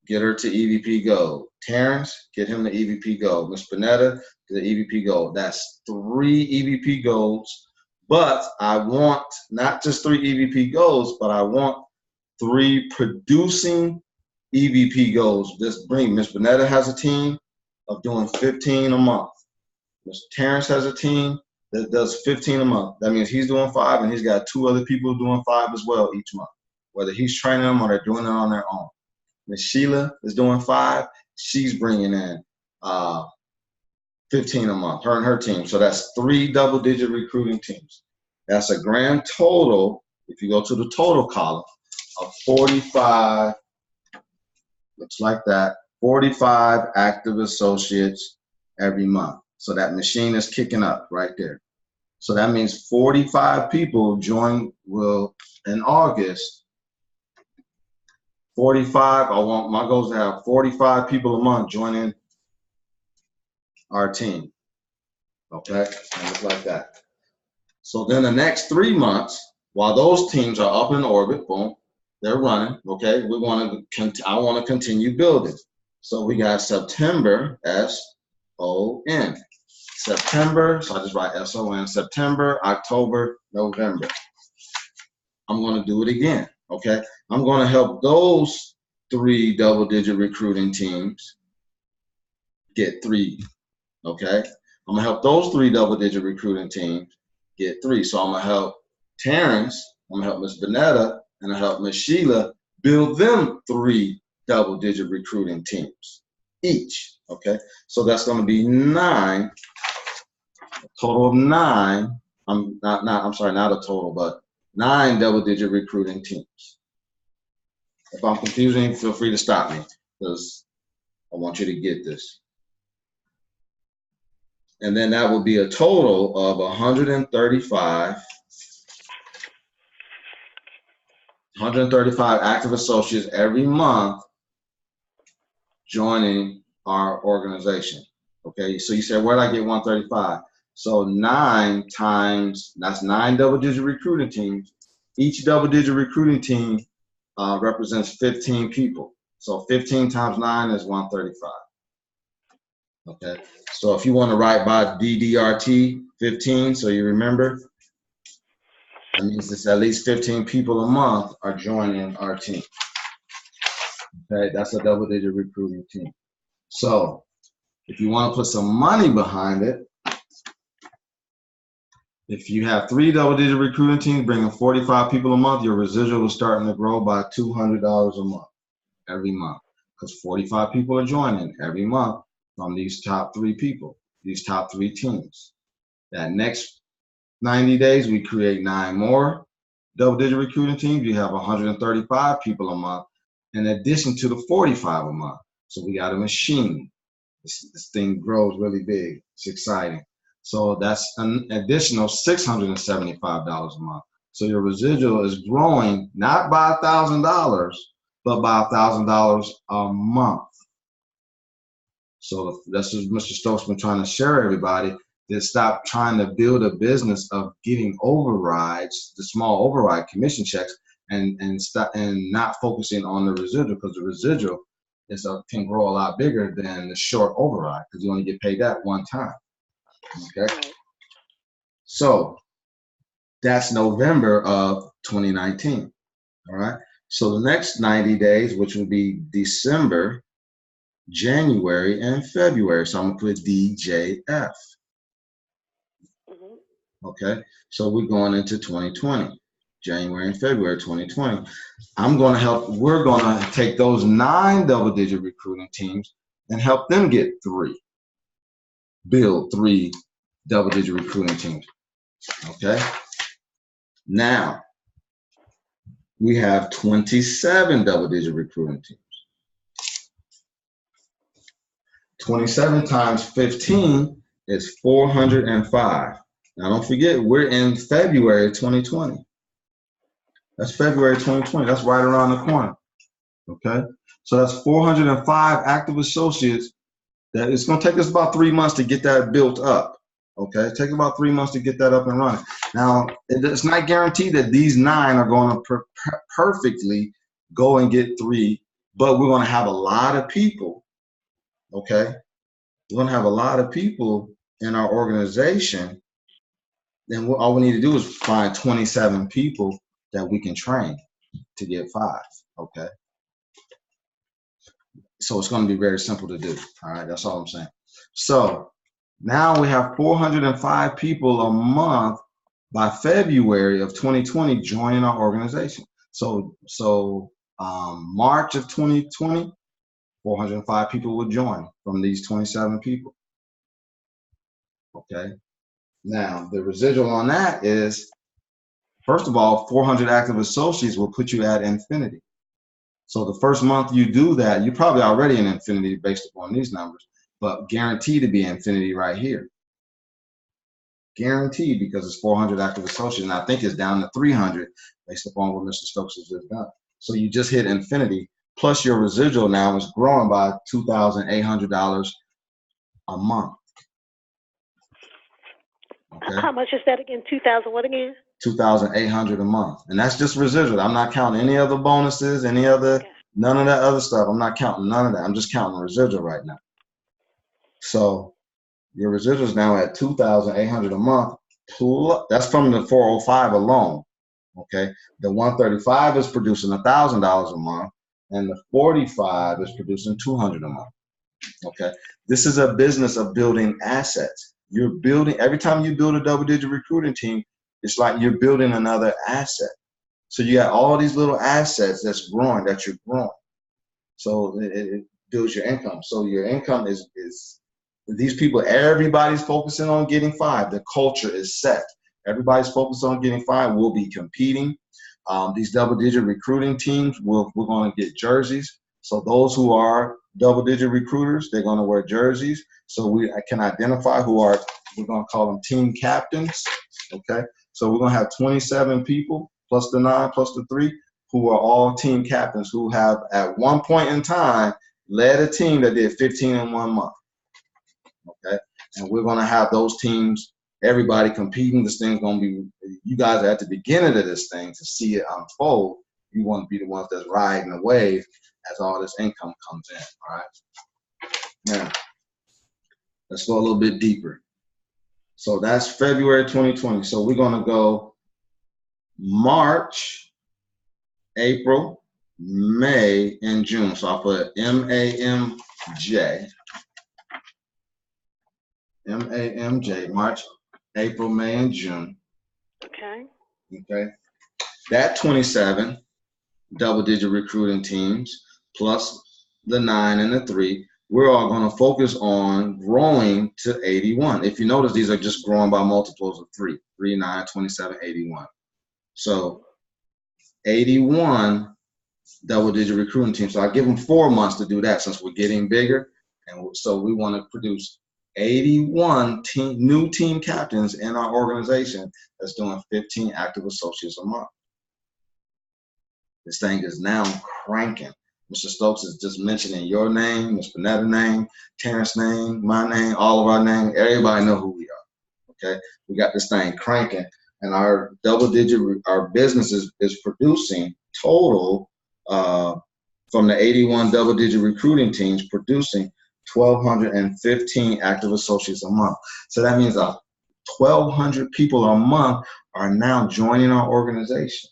get her to EVP Gold. Terrence, get him to EVP Gold. Miss Bonetta, get the EVP Gold. That's 3 EVP Golds, but I want not just 3 EVP Golds, but I want 3 producing EVP Golds. Just bring, Miss Bonetta has a team of doing 15 a month. Mr. Terrence has a team that does 15 a month. That means he's doing 5, and he's got 2 other people doing 5 as well each month, whether he's training them or they're doing it on their own. Miss Sheila is doing 5. She's bringing in 15 a month, her and her team. So that's 3 double-digit recruiting teams. That's a grand total, if you go to the total column, of 45, looks like that, 45 active associates every month. So that machine is kicking up right there. So that means 45 people join in August. 45, my goal is to have 45 people a month joining our team. Okay, and it's like that. So then the next 3 months, while those teams are up in orbit, boom, they're running. Okay, I want to continue building. So we got September, S-O-N. September, so I just write S-O-N, September, October, November. I'm going to do it again, okay? I'm going to help those 3 double-digit recruiting teams get 3, okay? I'm going to help those 3 double-digit recruiting teams get 3. So I'm going to help Terrence, I'm going to help Miss Bonetta, and I help Miss Sheila build them 3 double-digit recruiting teams each, okay? So that's going to be 9, a total of 9. I'm sorry, not a total, but 9 double-digit recruiting teams. If I'm confusing, feel free to stop me, because I want you to get this. And then that will be a total of 135 active associates every month joining our organization. Okay, so you said, where did I get 135? So 9 times, that's 9 double-digit recruiting teams. Each double-digit recruiting team represents 15 people. So 15 times 9 is 135. Okay, so if you want to write by DDRT 15, so you remember, that means it's at least 15 people a month are joining our team. Okay, that's a double-digit recruiting team. So if you want to put some money behind it, if you have 3 double-digit recruiting teams bringing 45 people a month, your residual is starting to grow by $200 a month, every month, because 45 people are joining every month from these top 3 people, these top 3 teams. That next 90 days, we create 9 more double-digit recruiting teams. You have 135 people a month, in addition to the 45 a month. So we got a machine. This thing grows really big. It's exciting. So that's an additional $675 a month. So your residual is growing not by $1,000, but by $1,000 a month. So that's what Mr. Stokes been trying to share everybody, to stop trying to build a business of getting overrides, the small override commission checks, and stop and not focusing on the residual, because the residual can grow a lot bigger than the short override, because you only get paid that one time. Okay, so that's November of 2019. All right, so the next 90 days, which will be December, January, and February. So I'm gonna put DJF. Okay, so we're going into 2020, January and February 2020. We're gonna take those 9 double-digit recruiting teams and help them build 3 double-digit recruiting teams. Okay, now we have 27 double-digit recruiting teams. 27 times 15 is 405. Now don't forget, we're in February 2020. That's February 2020. That's right around the corner. Okay, so that's 405 active associates. That it's going to take us about 3 months to get that built up. Okay, take about 3 months to get that up and running. Now, it's not guaranteed that these 9 are going to perfectly go and get 3, but we're going to have a lot of people. Okay, we're going to have a lot of people in our organization. Then all we need to do is find 27 people that we can train to get 5. Okay, so it's going to be very simple to do. All right, that's all I'm saying. So now we have 405 people a month by February of 2020 joining our organization. So March of 2020, 405 people will join from these 27 people. Okay. Now the residual on that is, first of all, 400 active associates will put you at infinity. So the first month you do that, you're probably already in infinity based upon these numbers, but guaranteed to be infinity right here. Guaranteed, because it's 400 active associates, and I think it's down to 300 based upon what Mr. Stokes has just done. So you just hit infinity, plus your residual now is growing by $2,800 a month. Okay. How much is that again? 2,000 what again? 2,800 a month, and that's just residual. I'm not counting any other bonuses, none of that other stuff. I'm not counting none of that. I'm just counting residual right now. So your residual is now at 2,800 a month. That's from the 405 alone. Okay, the 135 is producing $1,000 a month, and the 45 is producing $200 a month. Okay, this is a business of building assets. You're building, every time you build a double-digit recruiting team, it's like you're building another asset. So you got all these little assets that you're growing. So it builds your income. So your income is these people, everybody's focusing on getting 5. The culture is set. Everybody's focused on getting 5. We'll be competing. These double-digit recruiting teams, we're going to get jerseys. So those who are double-digit recruiters, they're going to wear jerseys. So we can identify we're going to call them team captains. Okay. So we're going to have 27 people plus the 9 plus the 3 who are all team captains who have at one point in time led a team that did 15 in 1 month. Okay. And we're going to have those teams, everybody competing. This thing's going to be, you guys are at the beginning of this thing to see it unfold. You want to be the ones that's riding the wave as all this income comes in. All right. Now, let's go a little bit deeper. So that's February 2020. So we're going to go March, April, May, and June. So I'll put MAMJ. MAMJ, March, April, May, and June. Okay. Okay. That 27 double-digit recruiting teams plus the 9 and the 3, we're all going to focus on growing to 81. If you notice, these are just growing by multiples of 3, 3, 9, 27, 81. So 81 double-digit recruiting teams. So I give them 4 months to do that since we're getting bigger. And so we want to produce 81 new team captains in our organization that's doing 15 active associates a month. This thing is now cranking. Mr. Stokes is just mentioning your name, Ms. Panetta's name, Terrence's name, my name, all of our name. Everybody know who we are. Okay, we got this thing cranking, and our our business is producing total from the 81 double-digit recruiting teams, producing 1,215 active associates a month. So that means 1,200 people a month are now joining our organization.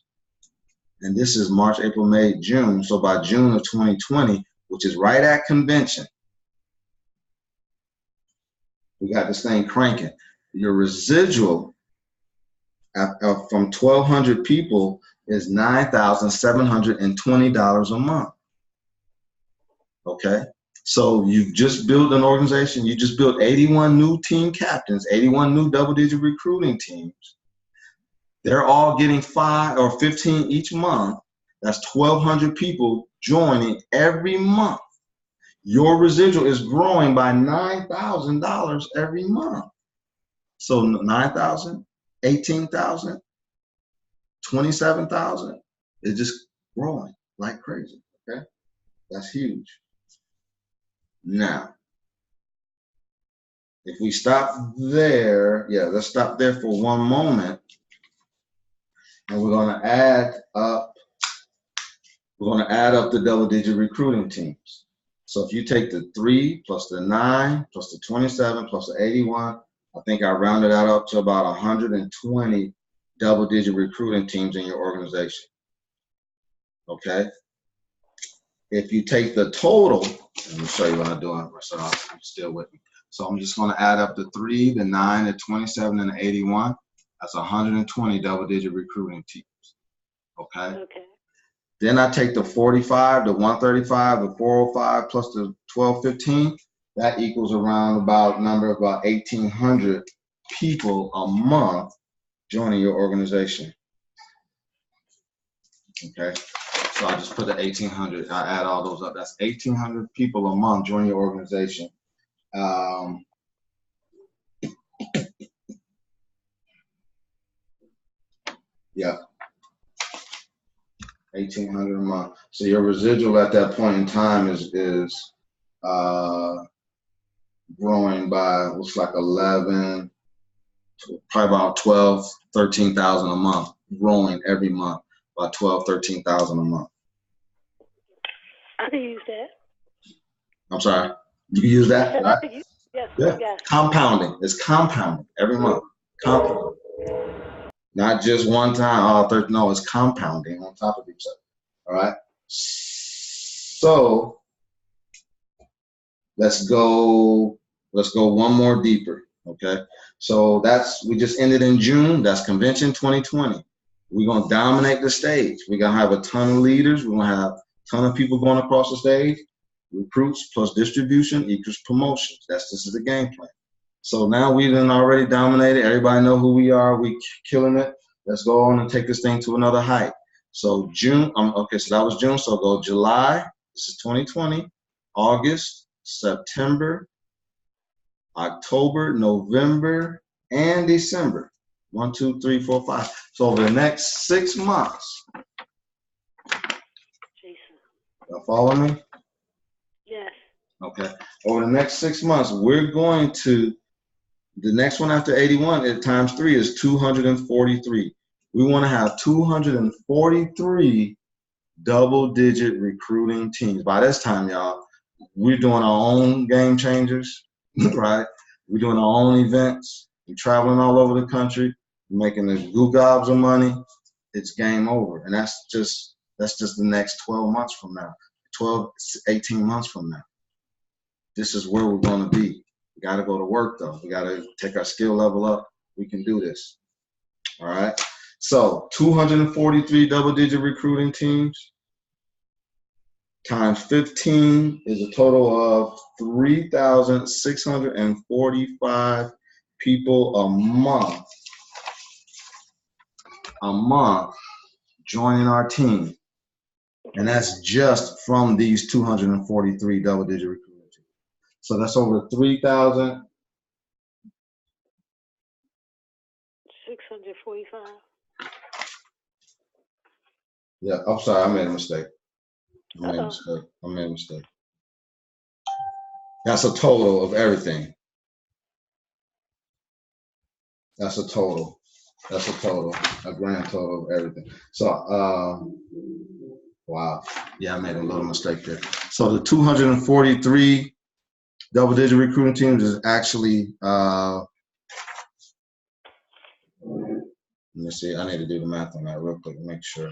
And this is March, April, May, June. So by June of 2020, which is right at convention, we got this thing cranking. Your residual from 1,200 people is $9,720 a month. Okay, so you've just built an organization. You just built 81 new team captains, 81 new double-digit recruiting teams. They're all getting 5 or 15 each month. That's 1,200 people joining every month. Your residual is growing by $9,000 every month. So 9,000, 18,000, 27,000. It's just growing like crazy. Okay, that's huge. Now, if we stop there, let's stop there for one moment, and we're going to add up the double-digit recruiting teams. So if you take the 3 plus the 9 plus the 27 plus the 81, I think I rounded that up to about 120 double-digit recruiting teams in your organization. Okay. If you take the total, let me show you what I'm doing, so I'm still with me. So I'm just going to add up the 3, the 9, the 27, and the 81. That's 120 double-digit recruiting teams. Okay. Okay. Then I take the 45, the 135, the 405 plus the 1215. That equals around about 1,800 people a month joining your organization. Okay. So I just put the 1,800. I add all those up. That's 1,800 people a month joining your organization. Yeah, 1,800 a month. So your residual at that point in time is growing by, looks like 11, probably about 12, 13,000 a month, growing every month by 12, 13,000 a month. I can use that. I'm sorry, you can use that? I can use, yes, Yeah. yes. Compounding. It's compounding every month. Compounding. Not just one time, no, it's compounding on top of each other. All right. So let's go one more deeper. Okay. So we just ended in June. That's Convention 2020. We're going to dominate the stage. We're going to have a ton of leaders. We're going to have a ton of people going across the stage. Recruits plus distribution equals promotions. This is the game plan. So now we've already dominated. Everybody know who we are. We killing it. Let's go on and take this thing to another height. So June, okay, so that was June. So go July, this is 2020, August, September, October, November, and December. 1, 2, 3, 4, 5. So over the next 6 months, y'all follow me? Yes. Okay. Over the next 6 months, we're going to, the next one after 81 at times 3 is 243. We want to have 243 double-digit recruiting teams. By this time, y'all, we're doing our own game changers, right? We're doing our own events. We're traveling all over the country, making the goo gobs of money. It's game over. And that's just the next 12 months from now, 12, 18 months from now. This is where we're going to be. We got to go to work, though. We got to take our skill level up. We can do this. All right. So 243 double-digit recruiting teams times 15 is a total of 3,645 people a month joining our team. And that's just from these 243 double-digit recruiting teams. So that's over 3,000. 645. Yeah, I'm sorry, I made a mistake. I made a mistake. I made a mistake. That's a total of everything. That's a total. That's a total. A grand total of everything. So, wow. Yeah, I made a little mistake there. So the 243 double-digit recruiting teams is actually, let me see. I need to do the math on that real quick to make sure.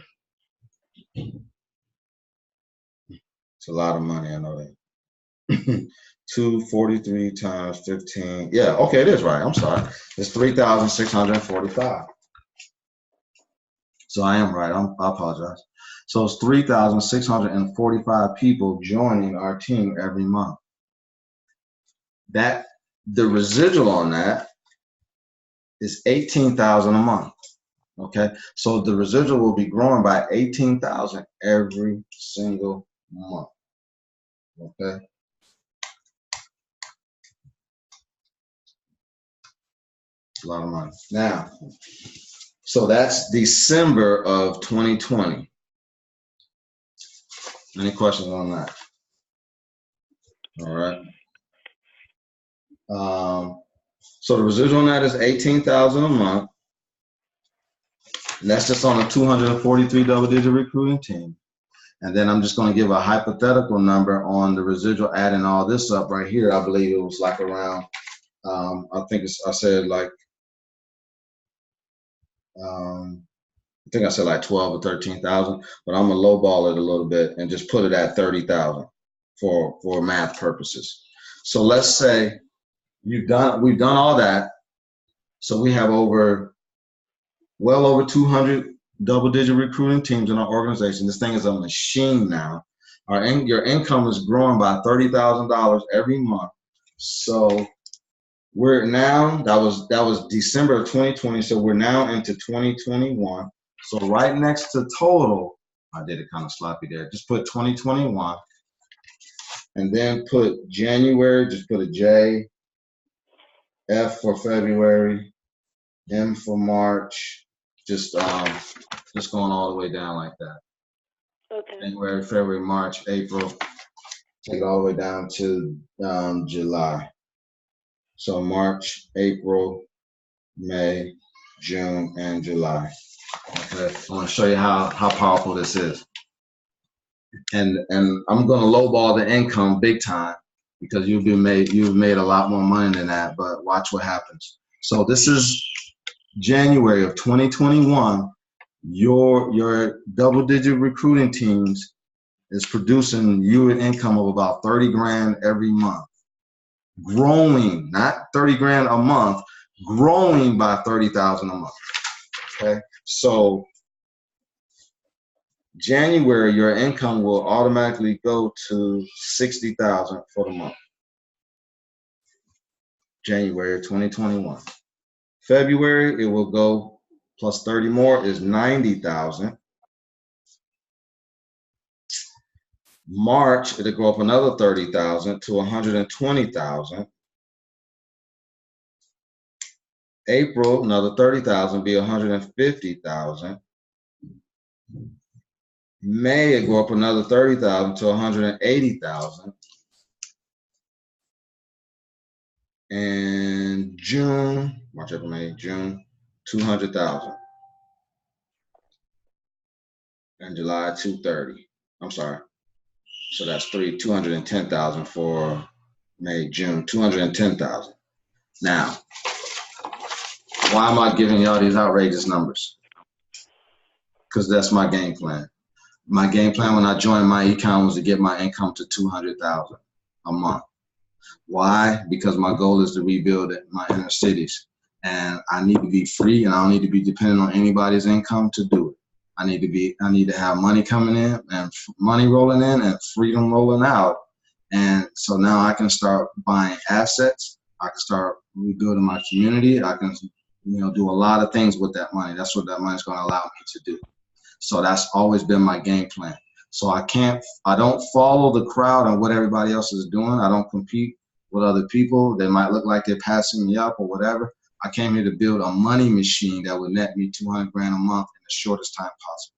It's a lot of money, I know that. 243 times 15. Yeah, okay, it is right. I'm sorry. It's 3,645. So I am right. I apologize. So it's 3,645 people joining our team every month. That the residual on that is 18,000 a month. Okay, so the residual will be growing by 18,000 every single month. Okay. A lot of money. Now, so that's December of 2020. Any questions on that? All right. So the residual on that is 18,000 a month. And that's just on a 243 double-digit recruiting team. And then I'm just going to give a hypothetical number on the residual, adding all this up right here. I believe it was like around, I said like 12 or 13,000, but I'm gonna lowball it a little bit and just put it at 30,000 for math purposes. So let's say we've done all that. So we have well over 200 double-digit recruiting teams in our organization. This thing is a machine now. Your income is growing by $30,000 every month. So we're now, that was December of 2020, so we're now into 2021. So right next to total, I did it kind of sloppy there, just put 2021, and then put January, just put a J, F for February, M for March, just going all the way down like that. Okay. January, February, March, April, take it all the way down to July. So March, April, May, June, and July. Okay, I want to show you how powerful this is. And I'm going to lowball the income big time because you've made a lot more money than that, but watch what happens. So this is January of 2021. Your double-digit recruiting teams is producing you an income of about 30 grand every month. Growing, not 30 grand a month, growing by 30,000 a month. Okay, so January, your income will automatically go to 60,000 for the month. January 2021. February, it will go plus 30 more is 90,000. March, it'll go up another 30,000 to 120,000. April, another 30,000, be 150,000. May, it go up another 30,000 to 180,000. And June, March, April, May, June, 200,000. And July, 230. I'm sorry. So that's 210,000 for May, June, 210,000. Now, why am I giving y'all these outrageous numbers? Because that's my game plan. My game plan when I joined my econ was to get my income to 200,000 a month. Why? Because my goal is to rebuild my inner cities, and I need to be free, and I don't need to be dependent on anybody's income to do it. I need to have money coming in and money rolling in and freedom rolling out, and so now I can start buying assets. I can start rebuilding my community. I can, do a lot of things with that money. That's what that money is going to allow me to do. So that's always been my game plan. So I don't follow the crowd and what everybody else is doing. I don't compete with other people. They might look like they're passing me up or whatever. I came here to build a money machine that would net me 200 grand a month in the shortest time possible.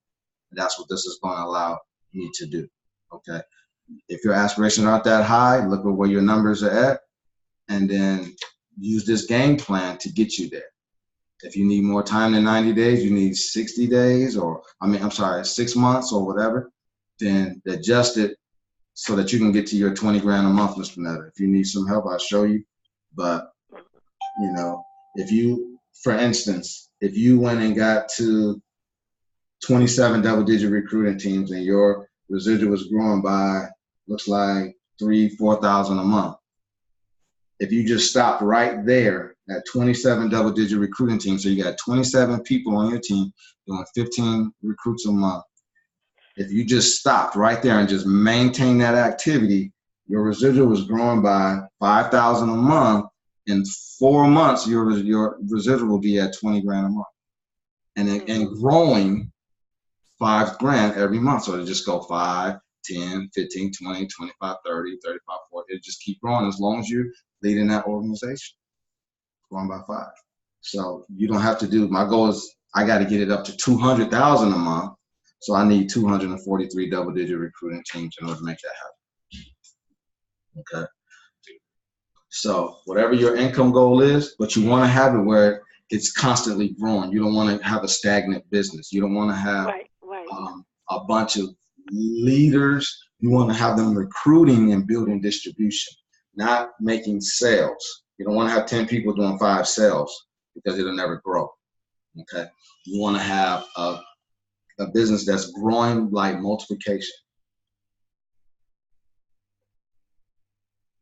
And that's what this is going to allow me to do. Okay. If your aspirations aren't that high, look at where your numbers are at, and then use this game plan to get you there. If you need more time than 90 days, you need 60 days, or I'm sorry, 6 months or whatever, then adjust it so that you can get to your 20 grand a month, Mr. Netter. If you need some help, I'll show you. But, you know, if you, for instance, if you went and got to 27 double-digit recruiting teams and your residual was growing by, looks like 3,000-4,000 a month. If you just stopped right there at 27 double-digit recruiting teams, so you got 27 people on your team doing 15 recruits a month. If you just stopped right there and just maintained that activity, your residual was growing by 5,000 a month. In 4 months, your residual will be at 20 grand a month, and growing 5 grand every month. So it'll just go 5, 10, 15, 20, 25, 30, 35, 40. It'll just keep growing as long as you're leading that organization, growing by 5. So you don't have to do, my goal is I got to get it up to 200,000 a month. So I need 243 double-digit recruiting teams in order to make that happen. Okay. So whatever your income goal is, but you want to have it where it's constantly growing. You don't want to have a stagnant business. You don't want to have a bunch of leaders. You want to have them recruiting and building distribution, not making sales. You don't want to have 10 people doing 5 sales because it'll never grow. Okay. You want to have a business that's growing like multiplication.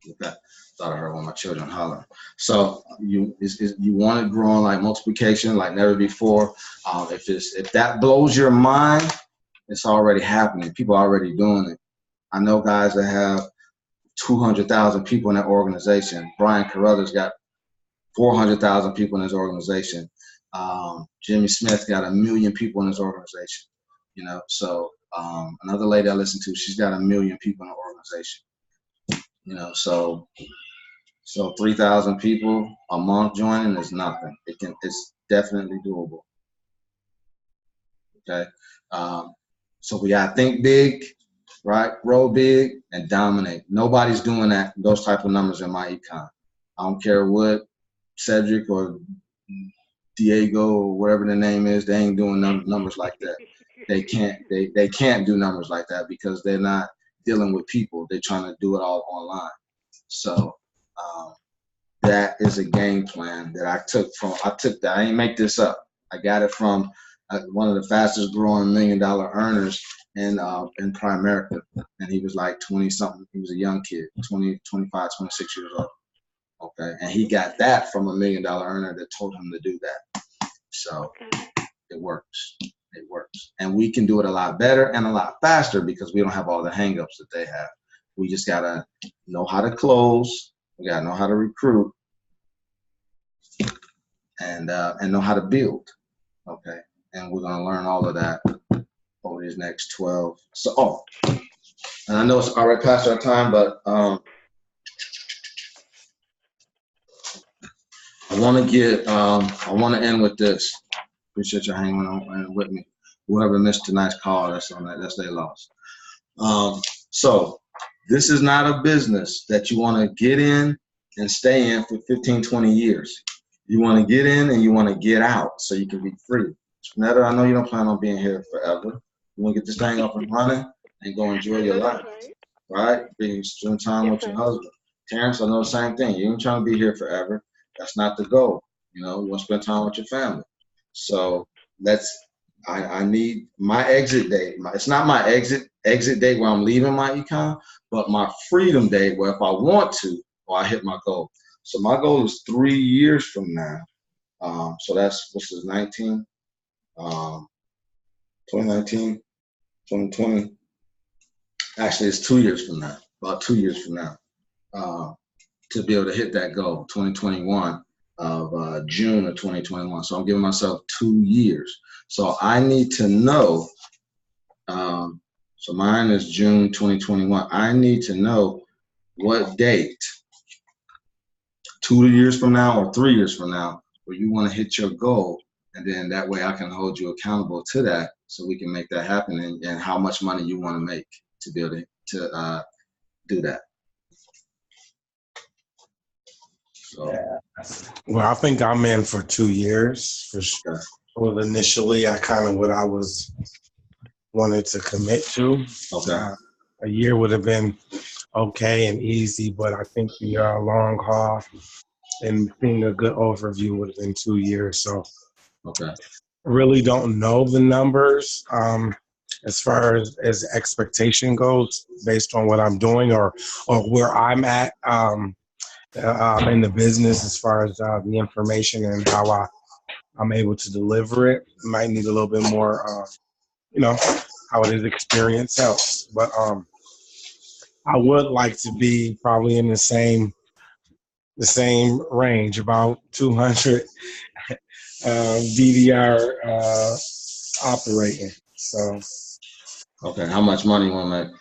Okay. Thought I heard one of my children hollering. So you want it growing like multiplication, like never before. If that blows your mind, it's already happening. People are already doing it. I know guys that have 200,000 people in that organization. Brian Carruthers got 400,000 people in his organization. Jimmy Smith got 1 million people in his organization. You know, so another lady I listen to, she's got 1 million people in her organization. You know, so 3,000 people a month joining is nothing. It's definitely doable. Okay, so we gotta think big, right? Grow big and dominate. Nobody's doing those type of numbers in my econ. I don't care what Cedric or Diego or whatever the name is, they ain't doing numbers like that. They can't do numbers like that because they're not dealing with people. They're trying to do it all online. So that is a game plan that I took that. I didn't make this up. I got it from one of the fastest growing $1 million earners in Primerica. And he was like 20 something. He was a young kid, 20, 25, 26 years old. Okay. And he got that from $1 million earner that told him to do that. So it works. It works. And we can do it a lot better and a lot faster because we don't have all the hangups that they have. We just got to know how to close. We got to know how to recruit and know how to build. Okay. And we're going to learn all of that over these next 12. So, and I know it's already past our time, but I want to end with this. Appreciate you hanging on with me. Whoever missed tonight's call, that's their loss. So this is not a business that you want to get in and stay in for 15, 20 years. You want to get in and you want to get out so you can be free. Netta, I know you don't plan on being here forever. You want to get this thing up and running and go enjoy your life, right? Spend time with your husband. Terrence, I know the same thing. You ain't trying to be here forever. That's not the goal. You know, you want to spend time with your family. So I need my exit date. It's not my exit date where I'm leaving my econ, but my freedom date where if I want to, or I hit my goal. So my goal is 3 years from now. So that's, what's this, 19? 2019, 2020. Actually, it's 2 years from now, about 2 years from now, to be able to hit that goal, 2021 of June of 2021. So I'm giving myself 2 years. So I need to know, so mine is June 2021. I need to know what date, 2 years from now or 3 years from now, where you want to hit your goal. And then that way I can hold you accountable to that so we can make that happen, and how much money you want to make to be able to to do that. So, Well, I think I'm in for 2 years for sure. okay. Well, initially, I kind of what I was wanted to commit to. Okay. A year would have been okay and easy, but I think the long haul and being a good overview would have been 2 years. So, Okay. really don't know the numbers as far as expectation goes, based on what I'm doing or where I'm at in the business as far as the information and how I'm able to deliver it. Might need a little bit more, how it is experience helps. But I would like to be probably in the same range, about 200 DDR operating. So Okay. How much money you want to make?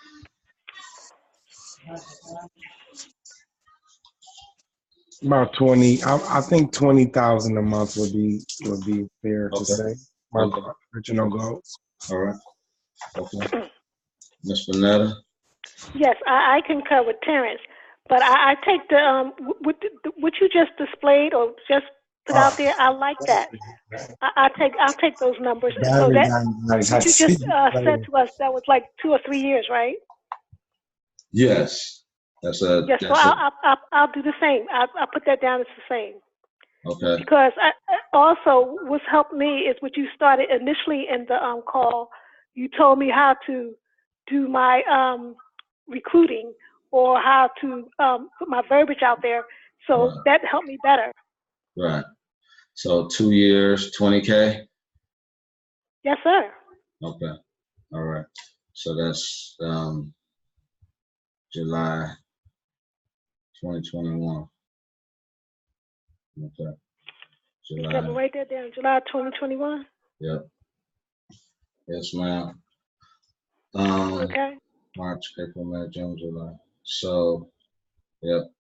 about 20. I think 20,000 a month would be fair to Okay. say. My Okay. original goals. All right. Okay. Ms. Vanetta? Yes, I concur with Terrence, but I take the what you just displayed or just put out there. I like that. I'll take those numbers. So Battery that died, guys. I what you see just you said later. to us, that was like 2 or 3 years, right? Yes. That's a. Yes. So I'll do the same. I'll put that down as the same. Okay. Because also what's helped me is what you started initially in the call. You told me how to do my recruiting or how to put my verbiage out there. So Right. that helped me better. Right. So 2 years, 20K. Yes, sir. Okay. All right. So that's July 2021. Okay. Yep, July. right there down. July 2021. Yep. Yes, ma'am. Okay. March, April, May, June, July. So, yep.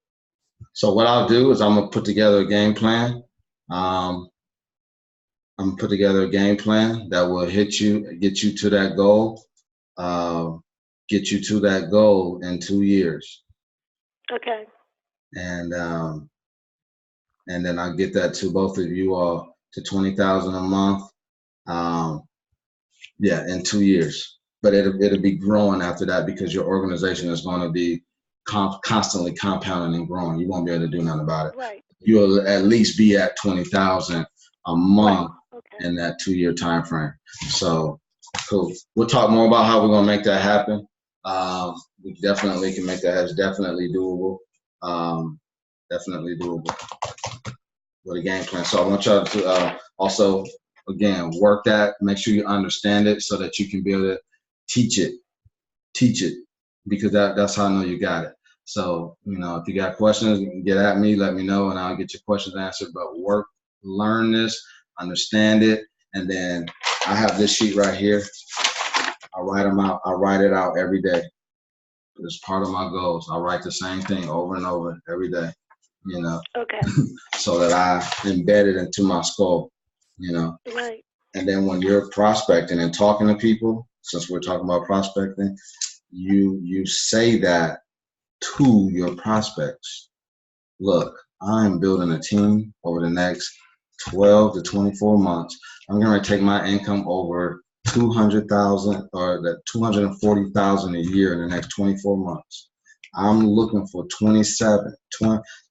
So what I'll do is I'm gonna put together a game plan. I'm gonna put together a game plan that will get you to that goal. Get you to that goal in 2 years, Okay. and then I'll get that to both of you all to 20,000 a month. Yeah, in 2 years. But it'll be growing after that because your organization is going to be constantly compounding and growing. You won't be able to do nothing about it. Right. You'll at least be at 20,000 a month Right. Okay. in that 2 year time frame. So cool. We'll talk more about how we're going to make that happen. We definitely can make that. It's definitely doable. Definitely doable with a game plan. So I want y'all to also, again, work that. Make sure you understand it so that you can be able to teach it, because that's how I know you got it. So, if you got questions, you can get at me, let me know, and I'll get your questions answered. But learn this, understand it, and then I have this sheet right here. I write them out. I write it out every day. It's part of my goals. I write the same thing over and over every day, Okay. so that I embed it into my skull, Right. And then when you're prospecting and talking to people, since we're talking about prospecting, you say that to your prospects. Look, I'm building a team over the next 12 to 24 months. I'm going to take my income over 200,000 or that 240,000 a year in the next 24 months. I'm looking for 20,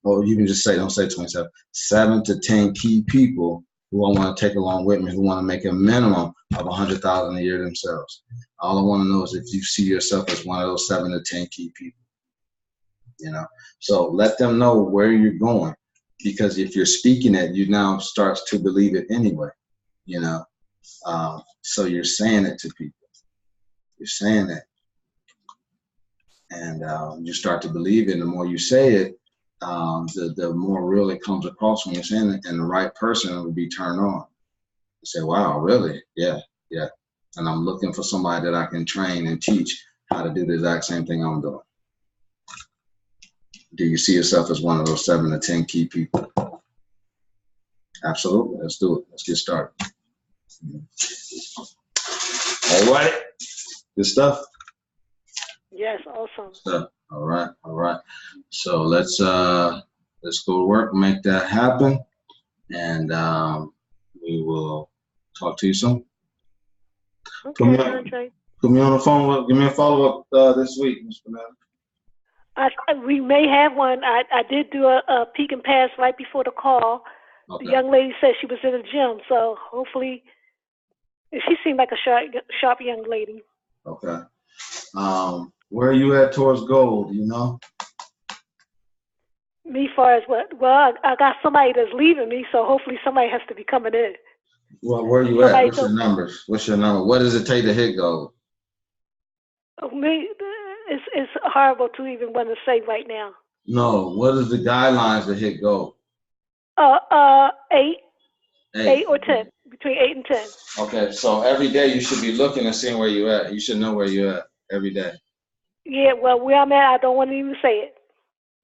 or you can just don't say 27, 7 to 10 key people who I want to take along with me, who want to make a minimum of 100,000 a year themselves. All I want to know is if you see yourself as one of those 7 to 10 key people. So let them know where you're going, because if you're speaking it, you now starts to believe it anyway. So you're saying it to people. You're saying it, and you start to believe it. And the more you say it, the more real it comes across when you're saying it, and the right person will be turned on. You say, "Wow, really? Yeah, yeah." And I'm looking for somebody that I can train and teach how to do the exact same thing I'm doing. Do you see yourself as one of those 7 to 10 key people? Absolutely. Let's do it. Let's get started. All right. Good stuff. Yes, awesome. So, all right, all right. So let's go to work, make that happen, and we will talk to you soon. Put me Okay, on, Andre. put me on the phone. Give me a follow up this week, Mr. Banana. We may have one. I did do a peek and pass right before the call. The Okay. young lady said she was in the gym, so hopefully, she seemed like a sharp young lady. Okay. Where are you at towards gold? You know. Me, far as what? Well, I got somebody that's leaving me, so hopefully somebody has to be coming in. Well, where are you at? Somebody What's your numbers? What's your number? What does it take to hit gold? me, it's horrible to even want to say right now. No. What is the guidelines to hit gold? 8, Eight. 8 or 10, between 8 and 10. Okay. So every day you should be looking and seeing where you at. You should know where you at every day. Yeah, well, where I'm at, I don't want to even say it.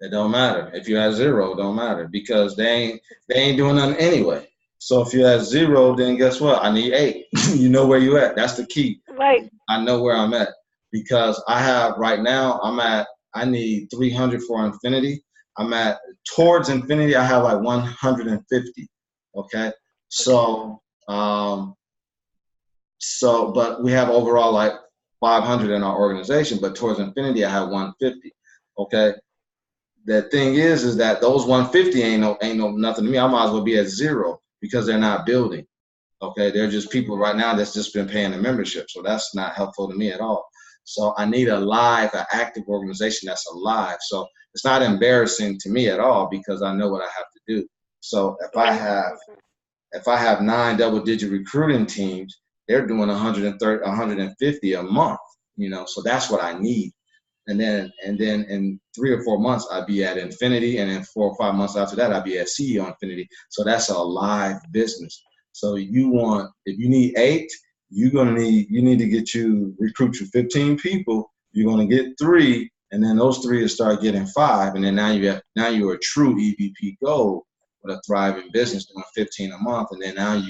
It don't matter. If you have zero, it don't matter because they ain't doing nothing anyway. So if you have zero, then guess what? I need 8. You know where you at. That's the key. Right. I know where I'm at because I have right now. I need 300 for infinity. I'm at towards infinity. I have like 150. Okay. So but we have overall like 500 in our organization. But towards infinity, I have 150. Okay. The thing is that those 150 ain't no nothing to me. I might as well be at 0 because they're not building. Okay, they're just people right now that's just been paying the membership, so that's not helpful to me at all. So I need an active organization that's alive. So it's not embarrassing to me at all because I know what I have to do. So if I have 9 double-digit recruiting teams, they're doing 130, 150 a month. So that's what I need. And then in 3 or 4 months, I'd be at infinity. And in 4 or 5 months after that, I'd be at CEO infinity. So that's a live business. So if you need 8, you need to recruit you 15 people. You're going to get 3. And then those 3 will start getting 5. And then now you're a true EVP gold with a thriving business doing 15 a month. And then now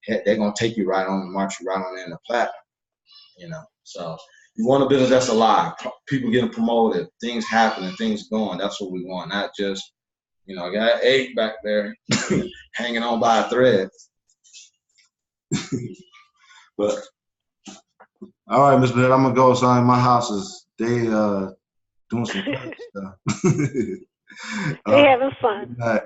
they're going to take you right on, march you right on into platinum, so. You want a business that's alive, people getting promoted, things happening, things going. That's what we want, not just, I got 8 back there hanging on by a thread. But all right, Mr. Bennett, I'm gonna go. So my house is doing some fun stuff. They having fun. Good night.